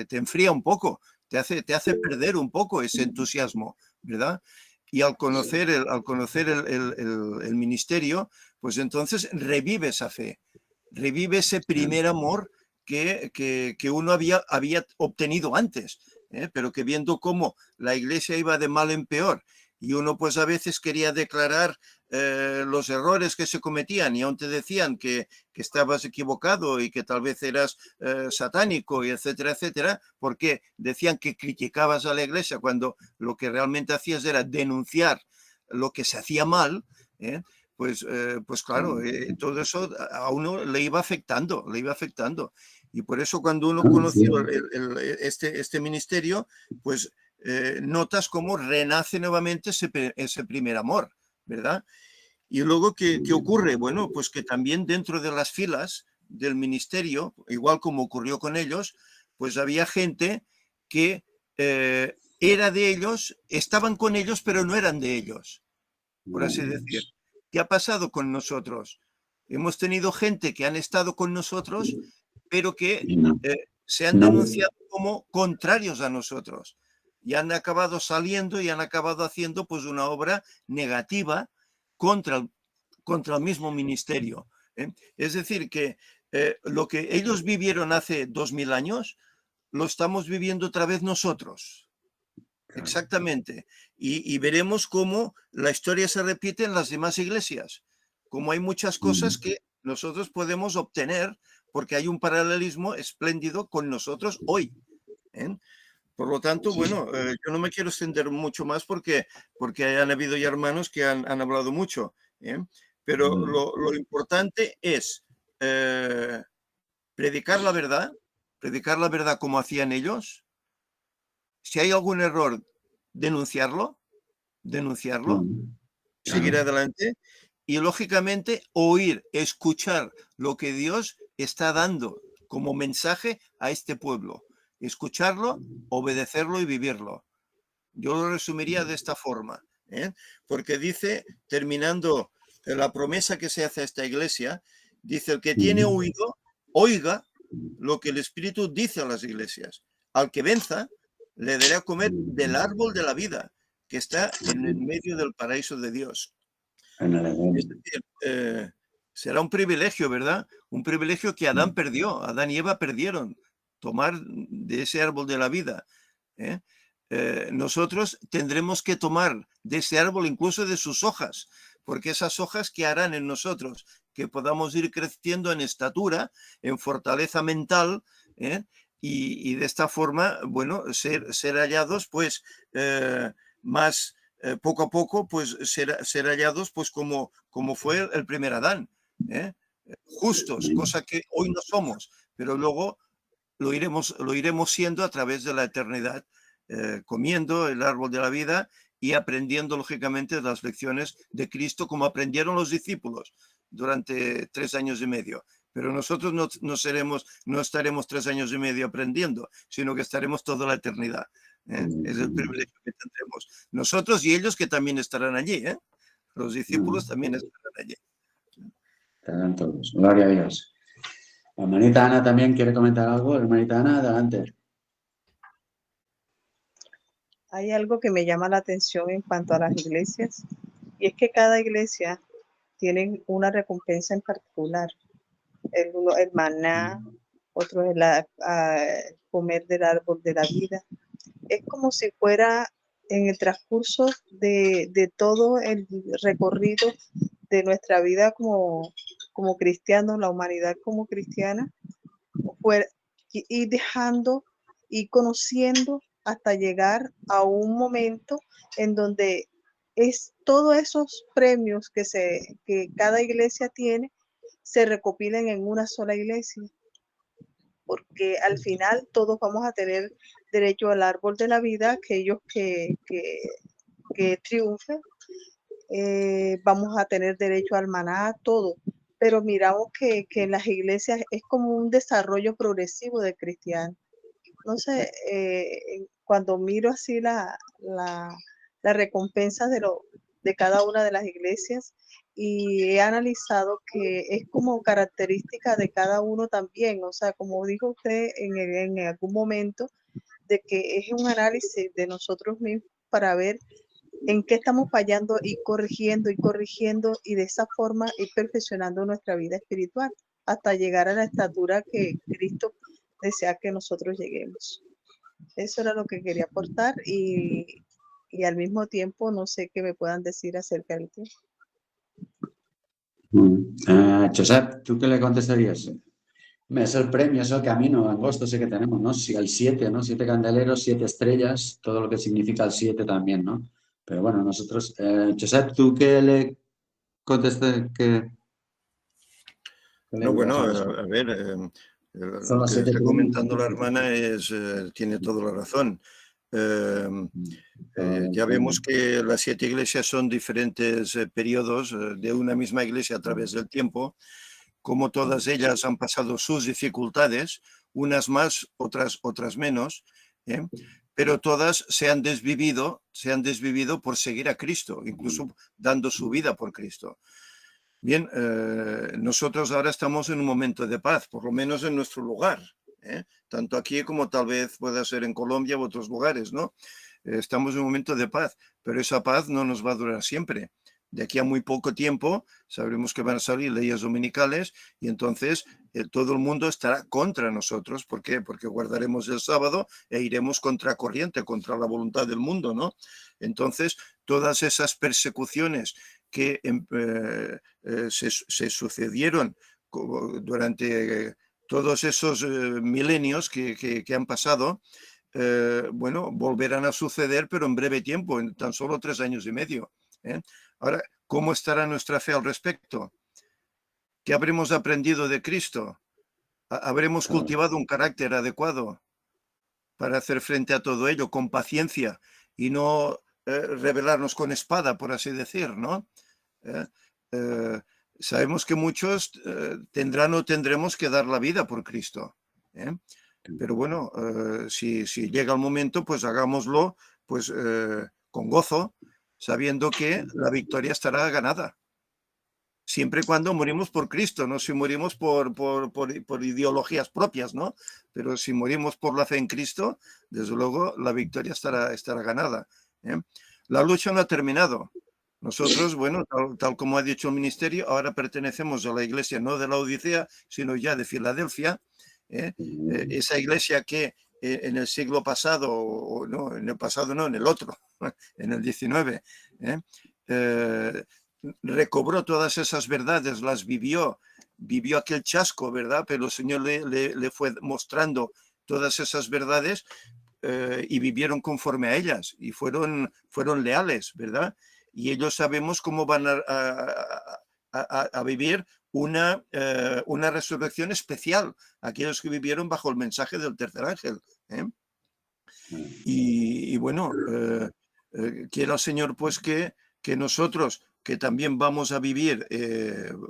enfría un poco, te hace perder un poco ese entusiasmo, ¿verdad? Y al conocer el ministerio, pues entonces revive esa fe, revive ese primer amor que uno había obtenido antes, pero que viendo cómo la iglesia iba de mal en peor y uno pues a veces quería declarar los errores que se cometían y aún te decían que estabas equivocado y que tal vez eras satánico y etcétera, etcétera, porque decían que criticabas a la iglesia cuando lo que realmente hacías era denunciar lo que se hacía mal, pues claro, todo eso a uno le iba afectando, Y por eso cuando uno conoció este ministerio, pues notas cómo renace nuevamente ese primer amor, ¿verdad? Y luego, ¿qué ocurre? Bueno, pues que también dentro de las filas del ministerio, igual como ocurrió con ellos, pues había gente que era de ellos, estaban con ellos, pero no eran de ellos, por así decir. ¿Qué ha pasado con nosotros? Hemos tenido gente que han estado con nosotros, pero que se han denunciado como contrarios a nosotros y han acabado saliendo y han acabado haciendo pues una obra negativa contra el mismo ministerio. Es decir, que lo que ellos vivieron hace 2000 años, lo estamos viviendo otra vez nosotros. Exactamente. Y veremos cómo la historia se repite en las demás iglesias, como hay muchas cosas que nosotros podemos obtener porque hay un paralelismo espléndido con nosotros hoy. Por lo tanto, bueno, yo no me quiero extender mucho más porque han habido ya hermanos que han hablado mucho, pero lo importante es predicar la verdad como hacían ellos. Si hay algún error, denunciarlo, seguir adelante y, lógicamente, escuchar lo que Dios está dando como mensaje a este pueblo. Escucharlo, obedecerlo y vivirlo. Yo lo resumiría de esta forma, porque dice, terminando la promesa que se hace a esta iglesia, dice, el que tiene oído, oiga lo que el Espíritu dice a las iglesias. Al que venza, le daré a comer del árbol de la vida, que está en el medio del paraíso de Dios. Es decir, será un privilegio, ¿verdad? Un privilegio que Adán perdió, Adán y Eva perdieron, tomar de ese árbol de la vida. Nosotros tendremos que tomar de ese árbol, incluso de sus hojas, porque esas hojas que harán en nosotros que podamos ir creciendo en estatura, en fortaleza mental, y de esta forma, bueno, ser hallados, pues, más poco a poco, pues, ser hallados, pues, como fue el primer Adán, justos, cosa que hoy no somos, pero luego lo iremos siendo a través de la eternidad, comiendo el árbol de la vida y aprendiendo, lógicamente, las lecciones de Cristo, como aprendieron los discípulos durante 3 años y medio. Pero nosotros no estaremos 3 años y medio aprendiendo, sino que estaremos toda la eternidad. Es el privilegio que tendremos. Nosotros y ellos, que también estarán allí. Los discípulos también estarán allí. Estarán todos. Gloria a Dios. La hermanita Ana también quiere comentar algo. Hermanita Ana, adelante. Hay algo que me llama la atención en cuanto a las iglesias, y es que cada iglesia tiene una recompensa en particular. el maná, otro es comer del árbol de la vida. Es como si fuera en el transcurso de todo el recorrido de nuestra vida como cristianos, la humanidad como cristiana, ir dejando y conociendo hasta llegar a un momento en donde todos esos premios que cada iglesia tiene se recopilan en una sola iglesia, porque al final todos vamos a tener derecho al árbol de la vida, aquellos que triunfen, vamos a tener derecho al maná, todo, pero miramos que en las iglesias es como un desarrollo progresivo del cristiano. No sé, cuando miro así la recompensa de cada una de las iglesias, y he analizado que es como característica de cada uno también, o sea, como dijo usted en algún momento, de que es un análisis de nosotros mismos para ver en qué estamos fallando y corrigiendo y de esa forma ir perfeccionando nuestra vida espiritual hasta llegar a la estatura que Cristo desea que nosotros lleguemos. Eso era lo que quería aportar y al mismo tiempo no sé qué me puedan decir acerca del tiempo. Josep, ¿tú qué le contestarías? Es el premio, es el camino angosto ese que tenemos, ¿no? Si el 7, ¿no? 7 candeleros, 7 estrellas, todo lo que significa el 7 también, ¿no? Pero bueno, nosotros... Josep, ¿tú qué le contestas? No, bueno, a ver, lo que está comentando la hermana tiene toda la razón. Ya vemos que las 7 iglesias son diferentes periodos de una misma iglesia a través del tiempo, como todas ellas han pasado sus dificultades, unas más, otras menos, pero todas se han desvivido por seguir a Cristo, incluso dando su vida por Cristo. Bien, nosotros ahora estamos en un momento de paz, por lo menos en nuestro lugar, tanto aquí como tal vez pueda ser en Colombia u otros lugares, ¿no? Estamos en un momento de paz, pero esa paz no nos va a durar siempre. De aquí a muy poco tiempo sabremos que van a salir leyes dominicales y entonces todo el mundo estará contra nosotros. ¿Por qué? Porque guardaremos el sábado e iremos contracorriente, contra la voluntad del mundo, ¿no? Entonces, todas esas persecuciones que se sucedieron durante todos esos milenios que han pasado, bueno, volverán a suceder, pero en breve tiempo, en tan solo 3 años y medio. Ahora, ¿cómo estará nuestra fe al respecto? ¿Qué habremos aprendido de Cristo? ¿Habremos cultivado un carácter adecuado para hacer frente a todo ello con paciencia y no rebelarnos con espada, por así decir, ¿no? Sabemos que muchos tendrán o tendremos que dar la vida por Cristo, pero bueno, si llega el momento, pues hagámoslo pues, con gozo, sabiendo que la victoria estará ganada. Siempre y cuando morimos por Cristo, no si morimos por ideologías propias, ¿no? Pero si morimos por la fe en Cristo, desde luego la victoria estará ganada. La lucha no ha terminado. Nosotros, bueno, tal como ha dicho el ministerio, ahora pertenecemos a la iglesia no de la Odisea, sino ya de Filadelfia. Esa iglesia que en el siglo pasado, no, en el pasado no, en el otro, en el 19, recobró todas esas verdades, las vivió aquel chasco, ¿verdad? Pero el Señor le fue mostrando todas esas verdades y vivieron conforme a ellas y fueron leales, ¿verdad? Y ellos sabemos cómo van a vivir una resurrección especial, aquellos que vivieron bajo el mensaje del tercer ángel. Y bueno, quiera el Señor pues que nosotros, que también vamos a vivir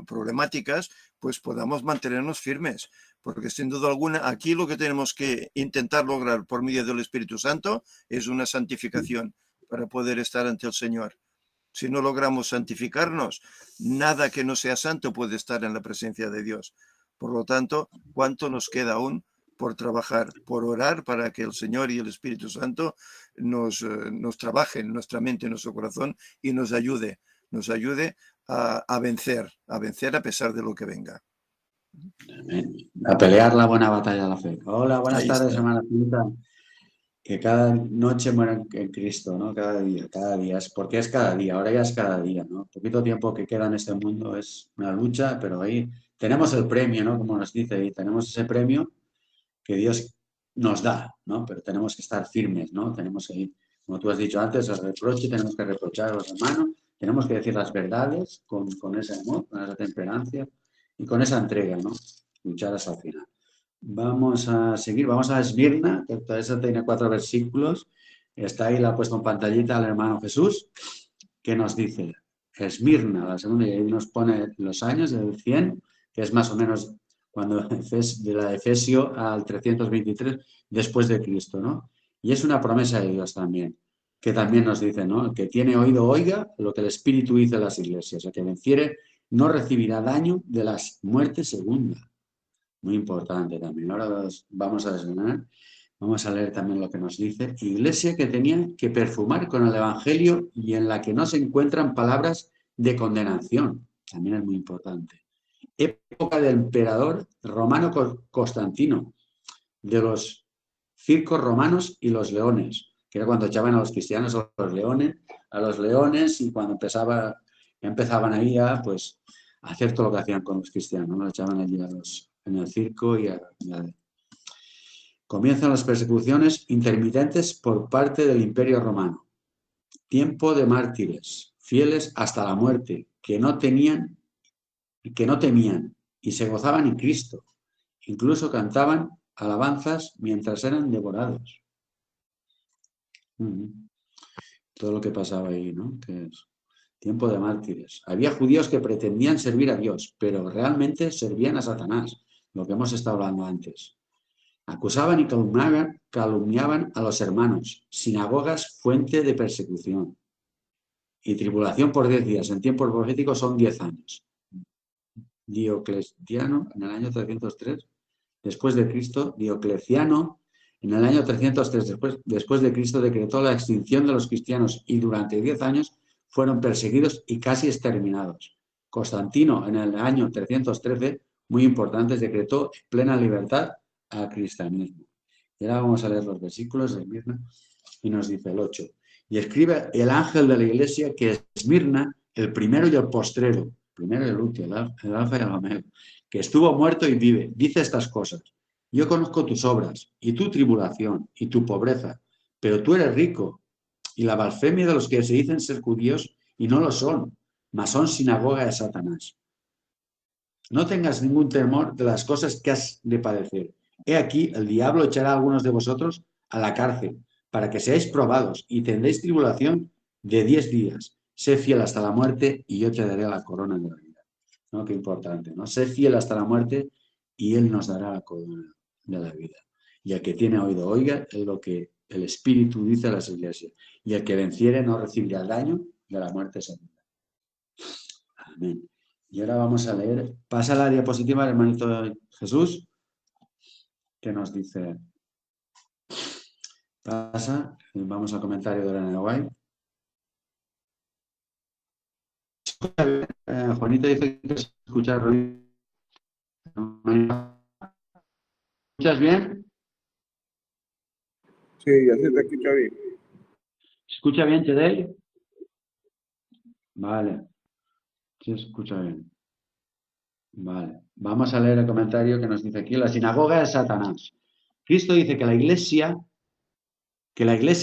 problemáticas, pues podamos mantenernos firmes, porque sin duda alguna aquí lo que tenemos que intentar lograr por medio del Espíritu Santo es una santificación para poder estar ante el Señor. Si no logramos santificarnos, nada que no sea santo puede estar en la presencia de Dios. Por lo tanto, ¿cuánto nos queda aún por trabajar, por orar para que el Señor y el Espíritu Santo nos trabaje en nuestra mente, en nuestro corazón y nos ayude a vencer a pesar de lo que venga? Amén. A pelear la buena batalla de la fe. Hola, buenas Ahí tardes, está. hermana Finita. Que cada noche muera en Cristo, ¿no? Cada día. Es porque es cada día, ahora ya es cada día, ¿no? Poquito tiempo que queda en este mundo es una lucha, pero ahí tenemos el premio, ¿no? Como nos dice ahí, tenemos ese premio que Dios nos da, ¿no? Pero tenemos que estar firmes, ¿no? Tenemos ahí, como tú has dicho antes, el reproche, tenemos que reprochar a los hermanos, tenemos que decir las verdades con ese amor, con esa temperancia y con esa entrega, ¿no? Luchar hasta el final. Vamos a seguir, vamos a Esmirna, que eso tiene 4 versículos. Está ahí, la ha puesto en pantallita al hermano Jesús, que nos dice, Esmirna, la segunda, y ahí nos pone los años del 100, que es más o menos cuando de la Efesio al 323 después de Cristo, ¿no? Y es una promesa de Dios también, que también nos dice, ¿no? El que tiene oído oiga lo que el Espíritu dice a las iglesias, el que venciere no recibirá daño de las muertes segundas. Muy importante también. Ahora vamos a desgranar. Vamos a leer también lo que nos dice. Iglesia que tenía que perfumar con el Evangelio y en la que no se encuentran palabras de condenación. También es muy importante. Época del emperador romano Constantino, de los circos romanos y los leones, que era cuando echaban a los cristianos a los leones y cuando empezaban ahí a, pues, a hacer todo lo que hacían con los cristianos, ¿no? Los echaban allí en el circo comienzan las persecuciones intermitentes por parte del Imperio Romano. Tiempo de mártires, fieles hasta la muerte, que no temían y se gozaban en Cristo. Incluso cantaban alabanzas mientras eran devorados. Todo lo que pasaba ahí, ¿no? Que es tiempo de mártires. Había judíos que pretendían servir a Dios, pero realmente servían a Satanás, lo que hemos estado hablando antes. Acusaban y calumniaban a los hermanos. Sinagogas, fuente de persecución. Y tribulación por 10 días. En tiempos proféticos son 10 años. Diocleciano, en el año 303, después de Cristo. Diocleciano, en el año 303, después de Cristo, decretó la extinción de los cristianos y durante 10 años fueron perseguidos y casi exterminados. Constantino, en el año 313, muy importante, decretó plena libertad al cristianismo. Y ahora vamos a leer los versículos de Esmirna y nos dice el 8. Y escribe el ángel de la iglesia que es Esmirna, el primero y el postrero, el primero y el último, el alfa y el omega, que estuvo muerto y vive, dice estas cosas. Yo conozco tus obras y tu tribulación y tu pobreza, pero tú eres rico y la blasfemia de los que se dicen ser judíos y no lo son, mas son sinagoga de Satanás. No tengas ningún temor de las cosas que has de padecer. He aquí, el diablo echará a algunos de vosotros a la cárcel, para que seáis probados y tendréis tribulación de 10 días. Sé fiel hasta la muerte y yo te daré la corona de la vida. ¿No? Qué importante, ¿no? Sé fiel hasta la muerte y Él nos dará la corona de la vida. Y el que tiene oído, oiga, es lo que el Espíritu dice a las iglesias. Y el que venciere no recibirá el daño de la muerte segunda. Amén. Y ahora vamos a leer. Pasa la diapositiva del hermanito Jesús, que nos dice. Pasa, y vamos al comentario de Elena White. Juanito dice que se escucha ruido. ¿Escuchas bien? Sí, así te escucho bien. ¿Se escucha bien, Chedel? Vale. Sí, se escucha bien. Vale. Vamos a leer el comentario que nos dice aquí. La sinagoga de Satanás. Cristo dice que la iglesia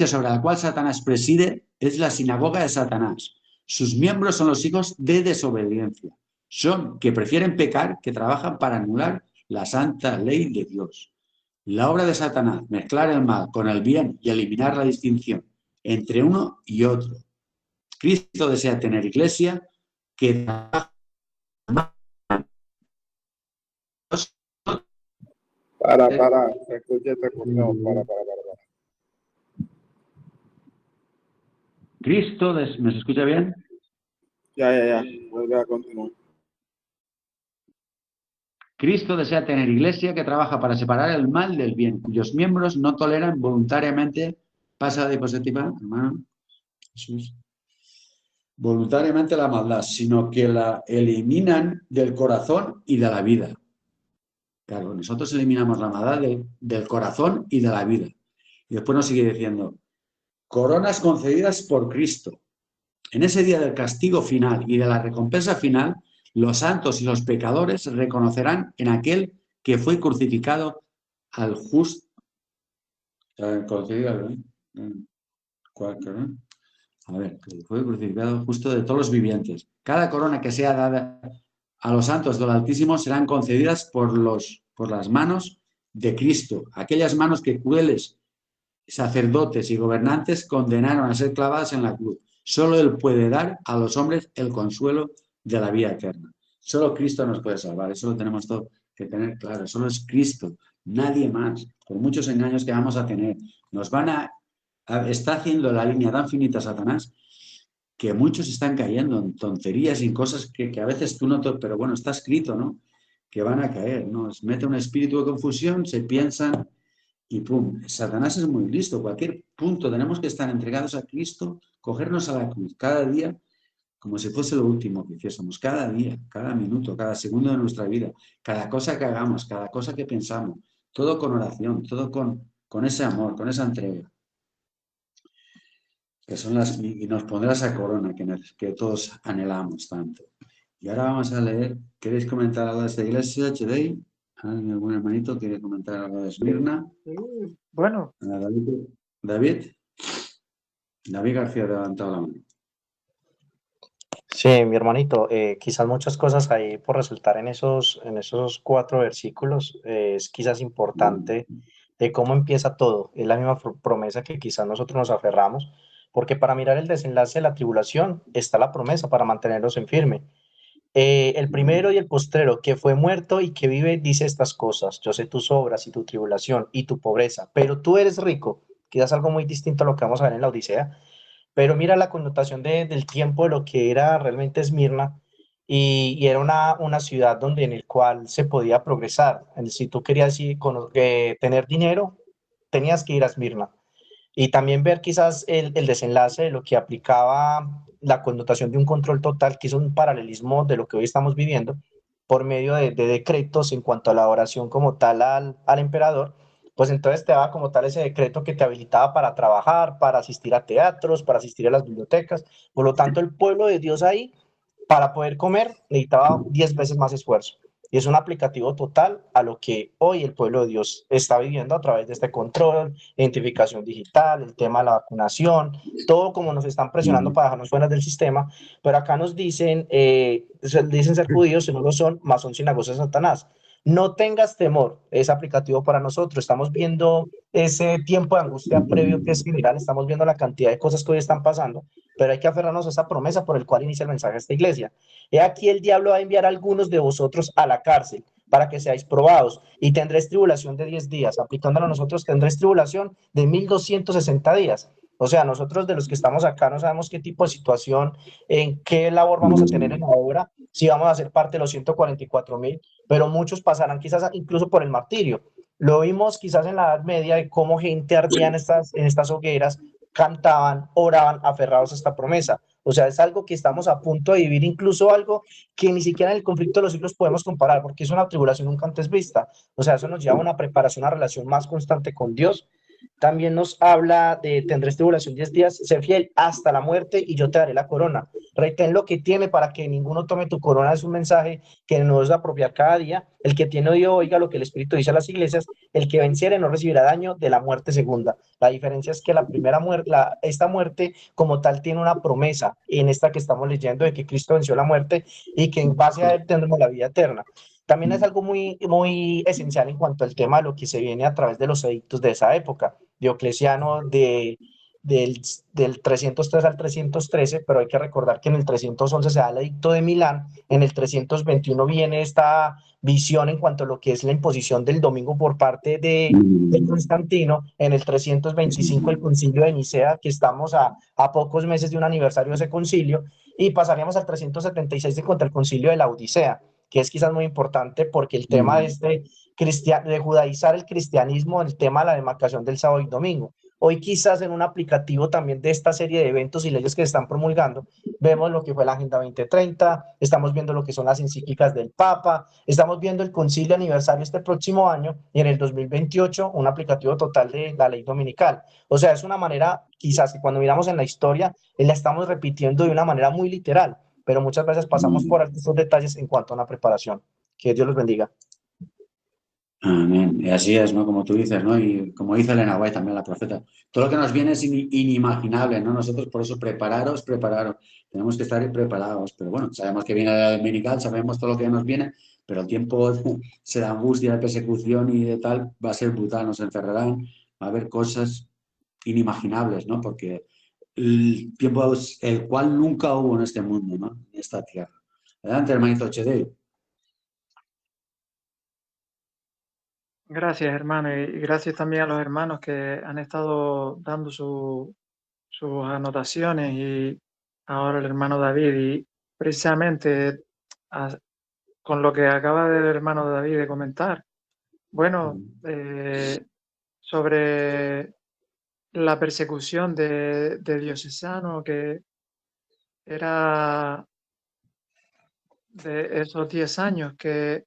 sobre la cual Satanás preside es la sinagoga de Satanás. Sus miembros son los hijos de desobediencia. Son que prefieren pecar, que trabajan para anular la santa ley de Dios. La obra de Satanás, mezclar el mal con el bien y eliminar la distinción entre uno y otro. Cristo desea tener iglesia que Para, se escucha esta cuestión, para. Cristo, ¿me se escucha bien? Ya, vuelve a continuar. Cristo desea tener iglesia que trabaja para separar el mal del bien, cuyos miembros no toleran voluntariamente, pasa la diapositiva, hermano Jesús, voluntariamente la maldad, sino que la eliminan del corazón y de la vida. Claro, nosotros eliminamos la maldad del corazón y de la vida. Y después nos sigue diciendo, coronas concedidas por Cristo. En ese día del castigo final y de la recompensa final, los santos y los pecadores reconocerán en aquel que fue crucificado al justo. A ver, que fue crucificado justo de todos los vivientes. Cada corona que sea dada a los santos del Altísimo serán concedidas por las manos de Cristo, aquellas manos que crueles sacerdotes y gobernantes condenaron a ser clavadas en la cruz. Solo Él puede dar a los hombres el consuelo de la vida eterna. Solo Cristo nos puede salvar. Eso lo tenemos todo que tener claro. Solo es Cristo, nadie más. Por muchos engaños que vamos a tener, está haciendo la línea tan finita Satanás que muchos están cayendo en tonterías y en cosas que a veces tú no... Pero bueno, está escrito, ¿no? Que van a caer, ¿no? Mete un espíritu de confusión, se piensan y ¡pum! Satanás es muy listo. Cualquier punto tenemos que estar entregados a Cristo, cogernos a la cruz cada día como si fuese lo último que hiciésemos. Cada día, cada minuto, cada segundo de nuestra vida, cada cosa que hagamos, cada cosa que pensamos, todo con oración, todo con ese amor, con esa entrega. Que son y nos pondrá esa corona que todos anhelamos tanto. Y ahora vamos a leer. ¿Queréis comentar algo de esta iglesia, Chedei? ¿Algún hermanito quiere comentar algo de Esmirna? Sí, bueno. David García ha levantado la mano. Sí, mi hermanito, quizás muchas cosas ahí por resaltar en esos 4 versículos. Es quizás importante de cómo empieza todo. Es la misma promesa que quizás nosotros nos aferramos, porque para mirar el desenlace de la tribulación está la promesa para mantenernos en firme. El primero y el postrero, que fue muerto y que vive, dice estas cosas: yo sé tus obras y tu tribulación y tu pobreza, pero tú eres rico. Quizás algo muy distinto a lo que vamos a ver en la Odisea, pero mira la connotación del tiempo de lo que era realmente Esmirna, y era una ciudad en el cual se podía progresar. Si tú querías tener dinero, tenías que ir a Esmirna. Y también ver quizás el desenlace de lo que aplicaba la connotación de un control total, que es un paralelismo de lo que hoy estamos viviendo, por medio de decretos en cuanto a la oración como tal al emperador. Pues entonces te daba como tal ese decreto que te habilitaba para trabajar, para asistir a teatros, para asistir a las bibliotecas. Por lo tanto, el pueblo de Dios ahí, para poder comer, necesitaba 10 veces más esfuerzo. Y es un aplicativo total a lo que hoy el pueblo de Dios está viviendo a través de este control, identificación digital, el tema de la vacunación, todo como nos están presionando para dejarnos fuera del sistema. Pero acá nos dicen ser judíos, si no lo son, mas son sinagogas de Satanás. No tengas temor, es aplicativo para nosotros. Estamos viendo ese tiempo de angustia previo que es general, estamos viendo la cantidad de cosas que hoy están pasando, pero hay que aferrarnos a esa promesa por el cual inicia el mensaje de esta iglesia. He aquí el diablo va a enviar a algunos de vosotros a la cárcel para que seáis probados y tendréis tribulación de 10 días. Aplicándolo a nosotros, tendréis tribulación de 1260 días. O sea, nosotros de los que estamos acá no sabemos qué tipo de situación, en qué labor vamos a tener en la obra, si vamos a ser parte de los 144,000, pero muchos pasarán quizás incluso por el martirio. Lo vimos quizás en la Edad Media de cómo gente ardía en estas hogueras, cantaban, oraban, aferrados a esta promesa. O sea, es algo que estamos a punto de vivir, incluso algo que ni siquiera en el conflicto de los siglos podemos comparar, porque es una tribulación nunca antes vista. O sea, eso nos lleva a una preparación, una relación más constante con Dios. También nos habla de tendréis tribulación 10 días, sé fiel hasta la muerte y yo te daré la corona. Retén lo que tiene para que ninguno tome tu corona. Es un mensaje que nos es de apropiar cada día. El que tiene oído oiga lo que el Espíritu dice a las iglesias. El que venciere no recibirá daño de la muerte segunda. La diferencia es que la primera muerte, esta muerte como tal tiene una promesa en esta que estamos leyendo de que Cristo venció la muerte y que en base a él tendremos la vida eterna. También es algo muy, muy esencial en cuanto al tema de lo que se viene a través de los edictos de esa época. Diocleciano del 303 al 313, pero hay que recordar que en el 311 se da el edicto de Milán, en el 321 viene esta visión en cuanto a lo que es la imposición del domingo por parte de Constantino, en el 325 el concilio de Nicea, que estamos a pocos meses de un aniversario de ese concilio, y pasaríamos al 376 contra el concilio de la Odisea, que es quizás muy importante porque el tema de judaizar el cristianismo, el tema de la demarcación del sábado y domingo. Hoy quizás en un aplicativo también de esta serie de eventos y leyes que se están promulgando, vemos lo que fue la Agenda 2030, estamos viendo lo que son las encíclicas del Papa, estamos viendo el concilio aniversario este próximo año y en el 2028 un aplicativo total de la ley dominical. O sea, es una manera, quizás que cuando miramos en la historia, la estamos repitiendo de una manera muy literal, pero muchas veces pasamos por estos detalles en cuanto a una preparación. Que Dios los bendiga. Amén. Y así es, ¿no? Como tú dices, ¿no? Y como dice Elena White también, la profeta, todo lo que nos viene es inimaginable, ¿no? Nosotros por eso prepararos. Tenemos que estar preparados. Pero bueno, sabemos que viene la dominical, sabemos todo lo que nos viene, pero el tiempo de angustia, de persecución y de tal va a ser brutal, nos encerrarán, va a haber cosas inimaginables, ¿no? Porque el tiempo el cual nunca hubo en este mundo, ¿no? En esta tierra. Adelante, hermanito Chedey. Gracias, hermano, y gracias también a los hermanos que han estado dando sus anotaciones y ahora el hermano David. Y precisamente con lo que acaba el hermano David de comentar, bueno, sobre la persecución de Diocesano, que era de esos 10 años, que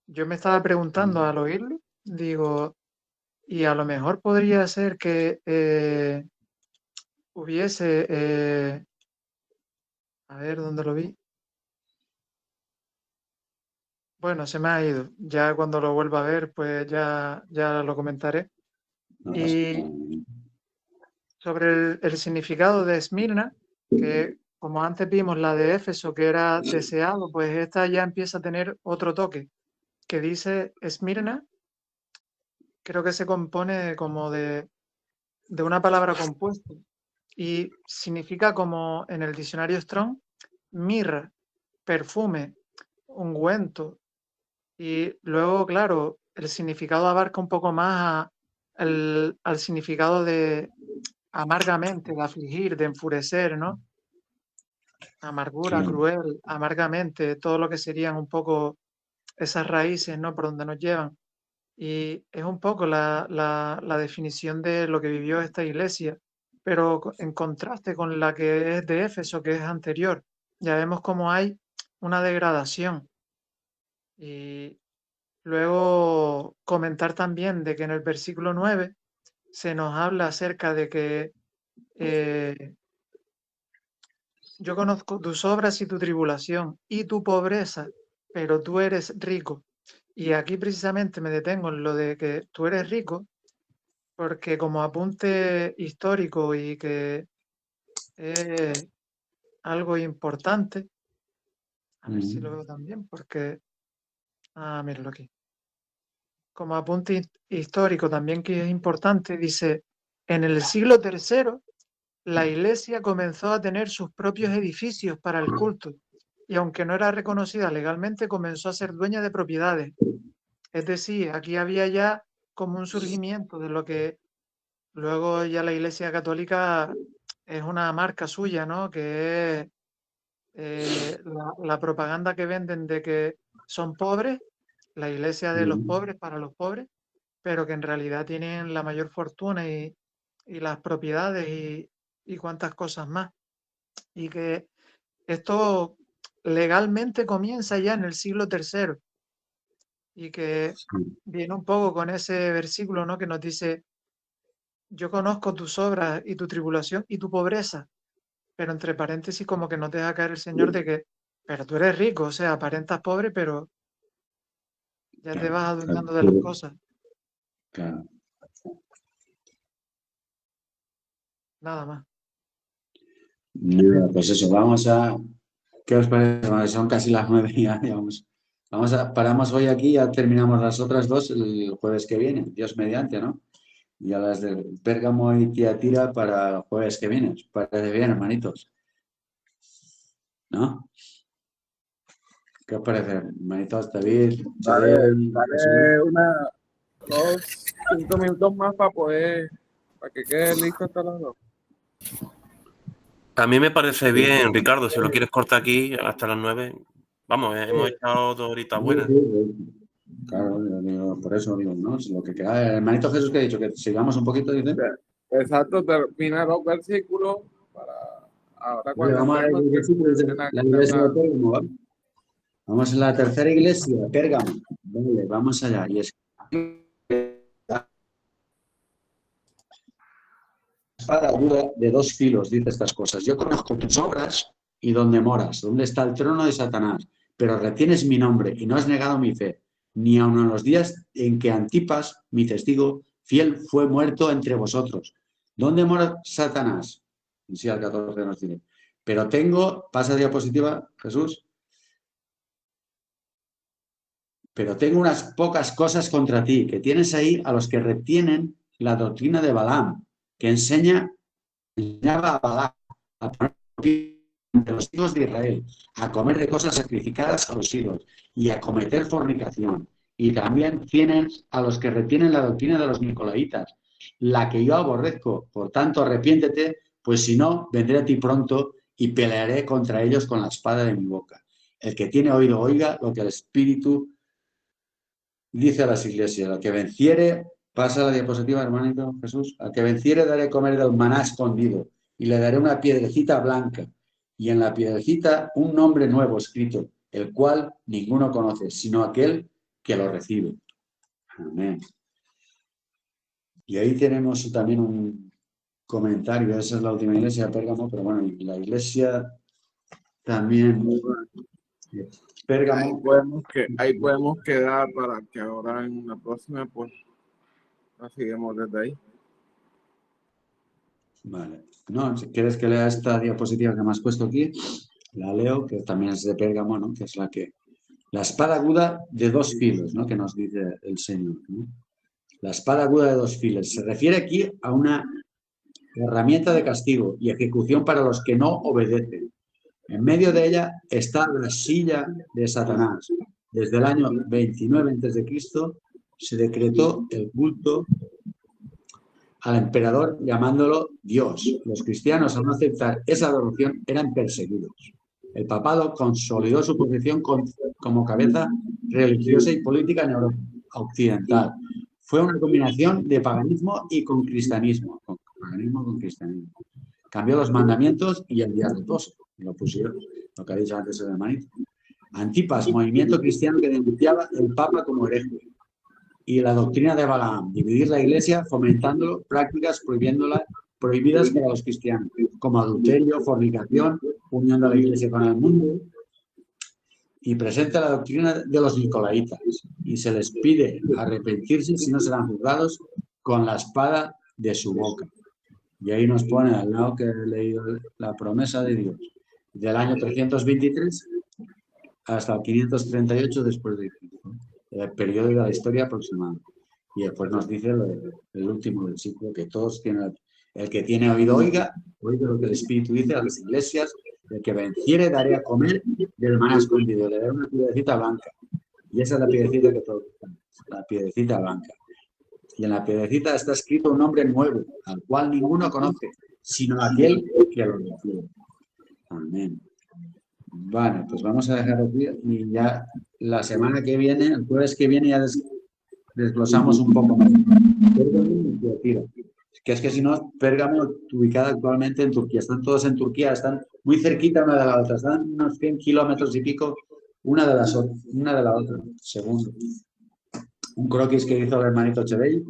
yo me estaba preguntando al oírlo, digo, y a lo mejor podría ser que hubiese, a ver dónde lo vi. Bueno, se me ha ido. Ya cuando lo vuelva a ver, pues ya lo comentaré. Y sobre el significado de Esmirna, que como antes vimos la de Éfeso, que era deseado, pues esta ya empieza a tener otro toque, que dice Esmirna, creo que se compone como de una palabra compuesta y significa, como en el diccionario Strong, mirra, perfume, ungüento. Y luego, claro, el significado abarca un poco más al significado de amargamente, de afligir, de enfurecer, ¿no? Amargura, cruel, amargamente, todo lo que serían un poco esas raíces, ¿no? Por donde nos llevan. Y es un poco la definición de lo que vivió esta iglesia, pero en contraste con la que es de Éfeso, que es anterior. Ya vemos cómo hay una degradación. Y luego comentar también de que en el versículo 9 se nos habla acerca de que yo conozco tus obras y tu tribulación y tu pobreza, pero tú eres rico. Y aquí precisamente me detengo en lo de que tú eres rico, porque como apunte histórico y que es algo importante, a ver si lo veo también, porque, míralo aquí. Como apunte histórico también que es importante, dice, en el siglo III, la iglesia comenzó a tener sus propios edificios para el culto y aunque no era reconocida legalmente, comenzó a ser dueña de propiedades. Es decir, aquí había ya como un surgimiento de lo que luego ya la iglesia católica es una marca suya, ¿no? Que es la propaganda que venden de que son pobres, la iglesia de los pobres para los pobres, pero que en realidad tienen la mayor fortuna y las propiedades y cuantas cosas más. Y que esto legalmente comienza ya en el siglo III y que viene un poco con ese versículo, ¿no? Que nos dice, yo conozco tus obras y tu tribulación y tu pobreza, pero entre paréntesis como que no te deja caer el Señor de que, pero tú eres rico, o sea, aparentas pobre, pero ya te vas adueñando de las cosas. Claro. Nada más. Pues eso, vamos a... ¿Qué os parece? Bueno, son casi las 9 ya, digamos. Paramos hoy aquí, ya terminamos las otras dos el jueves que viene, Dios mediante, ¿no? Y a las de Pérgamo y Tiatira para el jueves que viene. ¿Os parece bien, hermanitos? ¿No? ¿Qué os parece, hermanitos? David, Dale 5 minutos más para que quede listo hasta las 2. A mí me parece bien, Ricardo, si lo quieres cortar aquí hasta las 9. Vamos, hemos echado 2 horitas buenas. Claro, yo digo, por eso digo, ¿no? Si lo que queda, el hermanito Jesús que ha dicho que sigamos un poquito, dice. Exacto, termina los versículos para ahora Oye, cuando vamos a entremos leer los versículos de la iglesia de Pérgamo, ¿vale? Vamos a la tercera iglesia, Pérgamo. Vale, vamos allá. Y es espada aguda de dos filos, dice estas cosas. Yo conozco tus obras y dónde moras, dónde está el trono de Satanás, pero retienes mi nombre y no has negado mi fe, ni aun en los días en que Antipas, mi testigo fiel, fue muerto entre vosotros. ¿Dónde mora Satanás? En sí, al 14 nos dice. Pero tengo, pasa diapositiva, Jesús. Pero tengo unas pocas cosas contra ti, que tienes ahí a los que retienen la doctrina de Balaam, que enseñaba a Balaam a poner de los hijos de Israel, a comer de cosas sacrificadas a los ídolos y a cometer fornicación. Y también tienen a los que retienen la doctrina de los nicolaitas, la que yo aborrezco. Por tanto, arrepiéntete, pues si no, vendré a ti pronto y pelearé contra ellos con la espada de mi boca. El que tiene oído, oiga lo que el Espíritu dice a las iglesias. Al que venciere, pasa la diapositiva, hermanito Jesús, al que venciere daré comer del maná escondido y le daré una piedrecita blanca y en la piedrecita un nombre nuevo escrito, el cual ninguno conoce, sino aquel que lo recibe. Amén. Y ahí tenemos también un comentario, esa es la última iglesia de Pérgamo, pero bueno, la iglesia también Pérgamo. Ahí podemos quedar para que ahora en la próxima pues la sigamos desde ahí. Vale. No, si quieres que lea esta diapositiva que me has puesto aquí, la leo, que también es de Pérgamo, ¿no? Que es la espada aguda de dos filos, ¿no? Que nos dice el Señor, ¿no? La espada aguda de dos filos. Se refiere aquí a una herramienta de castigo y ejecución para los que no obedecen. En medio de ella está la silla de Satanás. Desde el año 29 a.C. se decretó el culto al emperador llamándolo Dios. Los cristianos, al no aceptar esa adoración, eran perseguidos. El papado consolidó su posición como cabeza religiosa y política en Europa occidental. Fue una combinación de paganismo y con cristianismo. Cambió los mandamientos y el día de reposo. Lo pusieron, lo que ha dicho antes el hermanito. Antipas, movimiento cristiano que denunciaba el Papa como hereje. Y la doctrina de Balaam, dividir la iglesia fomentándolo, prácticas prohibidas para los cristianos, como adulterio, fornicación, unión de la iglesia con el mundo. Y presenta la doctrina de los nicolaitas y se les pide arrepentirse si no serán juzgados con la espada de su boca. Y ahí nos pone al lado que he leído la promesa de Dios, del año 323 hasta el 538 después de Cristo, el periodo de la historia aproximado. Y después nos dice el último versículo, que todos tienen, el que tiene oído oiga lo que el Espíritu dice a las iglesias, el que venciere daré a comer del maná escondido, le daré una piedrecita blanca. Y esa es la piedrecita que todos, la piedrecita blanca. Y en la piedrecita está escrito un nombre nuevo, al cual ninguno conoce, sino aquel que lo recibe. Amén. Vale, pues vamos a dejar aquí y ya la semana que viene, el jueves que viene, ya desglosamos un poco más. Que es que si no, Pérgamo, ubicada actualmente en Turquía, están todos en Turquía, están muy cerquita una de la otra, están unos 100 kilómetros y pico una de la otra, según un croquis que hizo el hermanito Chevey.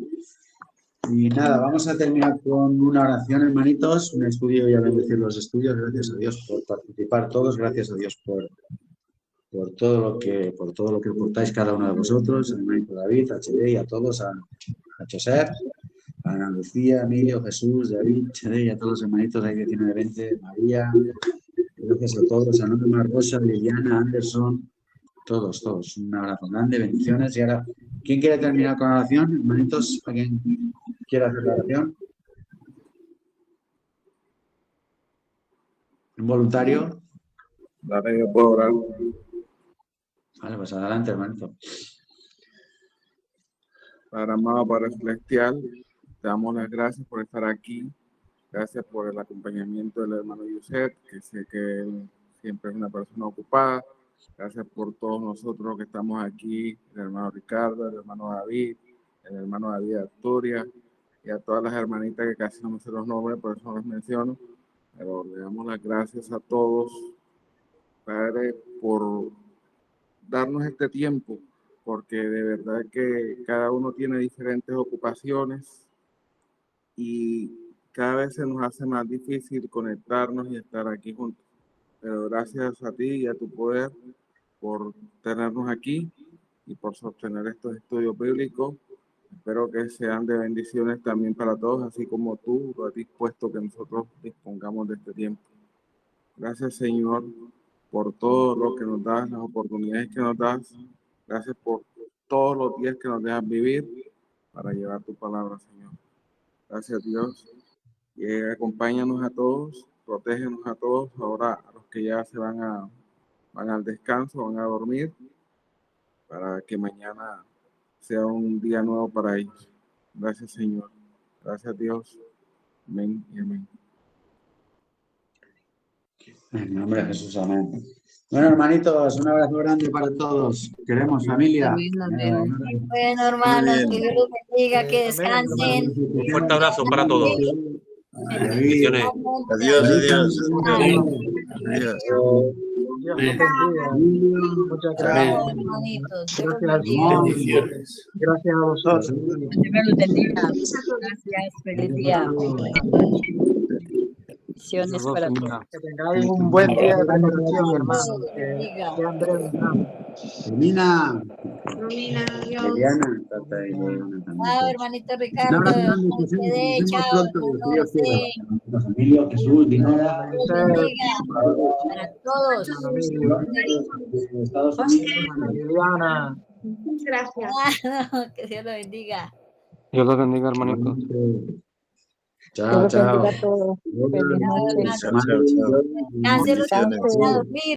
Y nada, vamos a terminar con una oración, hermanitos, un estudio y a bendecir los estudios. Gracias a Dios por participar todos, gracias a Dios por todo lo que aportáis cada uno de vosotros, al hermanito David, a Chevey, a todos, a Josep, a Ana Lucía, Emilio, Jesús, David, Chevey, a todos los hermanitos ahí 19-20, María, gracias a todos, a Norma, Rosa, Liliana, Anderson, todos, un abrazo grande, bendiciones. Y ahora, ¿quién quiere terminar con la oración? Hermanitos, ¿alguien quiere hacer la oración? ¿Un voluntario? Dale, yo puedo orar. Vale, pues adelante, hermanito. Padre amado, Padre celestial, te damos las gracias por estar aquí. Gracias por el acompañamiento del hermano Yusef, que sé que él siempre es una persona ocupada. Gracias por todos nosotros que estamos aquí, el hermano Ricardo, el hermano David, el hermano David Arturia, y a todas las hermanitas que casi no me sé los nombres, por eso no les menciono, pero le damos las gracias a todos, Padre, por darnos este tiempo, porque de verdad que cada uno tiene diferentes ocupaciones y cada vez se nos hace más difícil conectarnos y estar aquí juntos. Pero gracias a ti y a tu poder por tenernos aquí y por sostener estos estudios bíblicos. Espero que sean de bendiciones también para todos, así como tú lo has dispuesto que nosotros dispongamos de este tiempo. Gracias, Señor, por todo lo que nos das, las oportunidades que nos das. Gracias por todos los días que nos dejas vivir para llevar tu palabra, Señor. Gracias, Dios. Y acompáñanos a todos, protégenos a todos, ahora a los que ya se van al descanso, van a dormir, para que mañana sea un día nuevo para ellos. Gracias, Señor. Gracias, Dios. Amén y amén. En el nombre de Jesús, amén. Bueno, hermanitos, un abrazo grande para todos. Queremos familia. Bueno, hermanos, que Dios los bendiga, que descansen. Un fuerte abrazo para todos. Bendiciones. Adiós, adiós. Adiós. Muchas gracias. Bendiciones. Gracias a vosotros. Dios me los bendiga. Gracias, feliz día. Bendiciones para todos. Que tengáis un buen día de preparación, hermano. Que sean breves, hermano. Romina. Adiós. Liliana. Tata y Liliana también. Chao, hermanito Un Ricardo. abrazo grande, No que se nos dé, vemos chao. pronto, que Dios No quiera. sé. Emilio, Jesús, Dinora. Dios bendiga para todos. De Estados Unidos. Liliana. Gracias. Que Dios lo bendiga. Dios los bendiga, hermanito. Chao, chao. a todos. Feliz noche. Chao, chao, chao. Descansen los que vayan a dormir.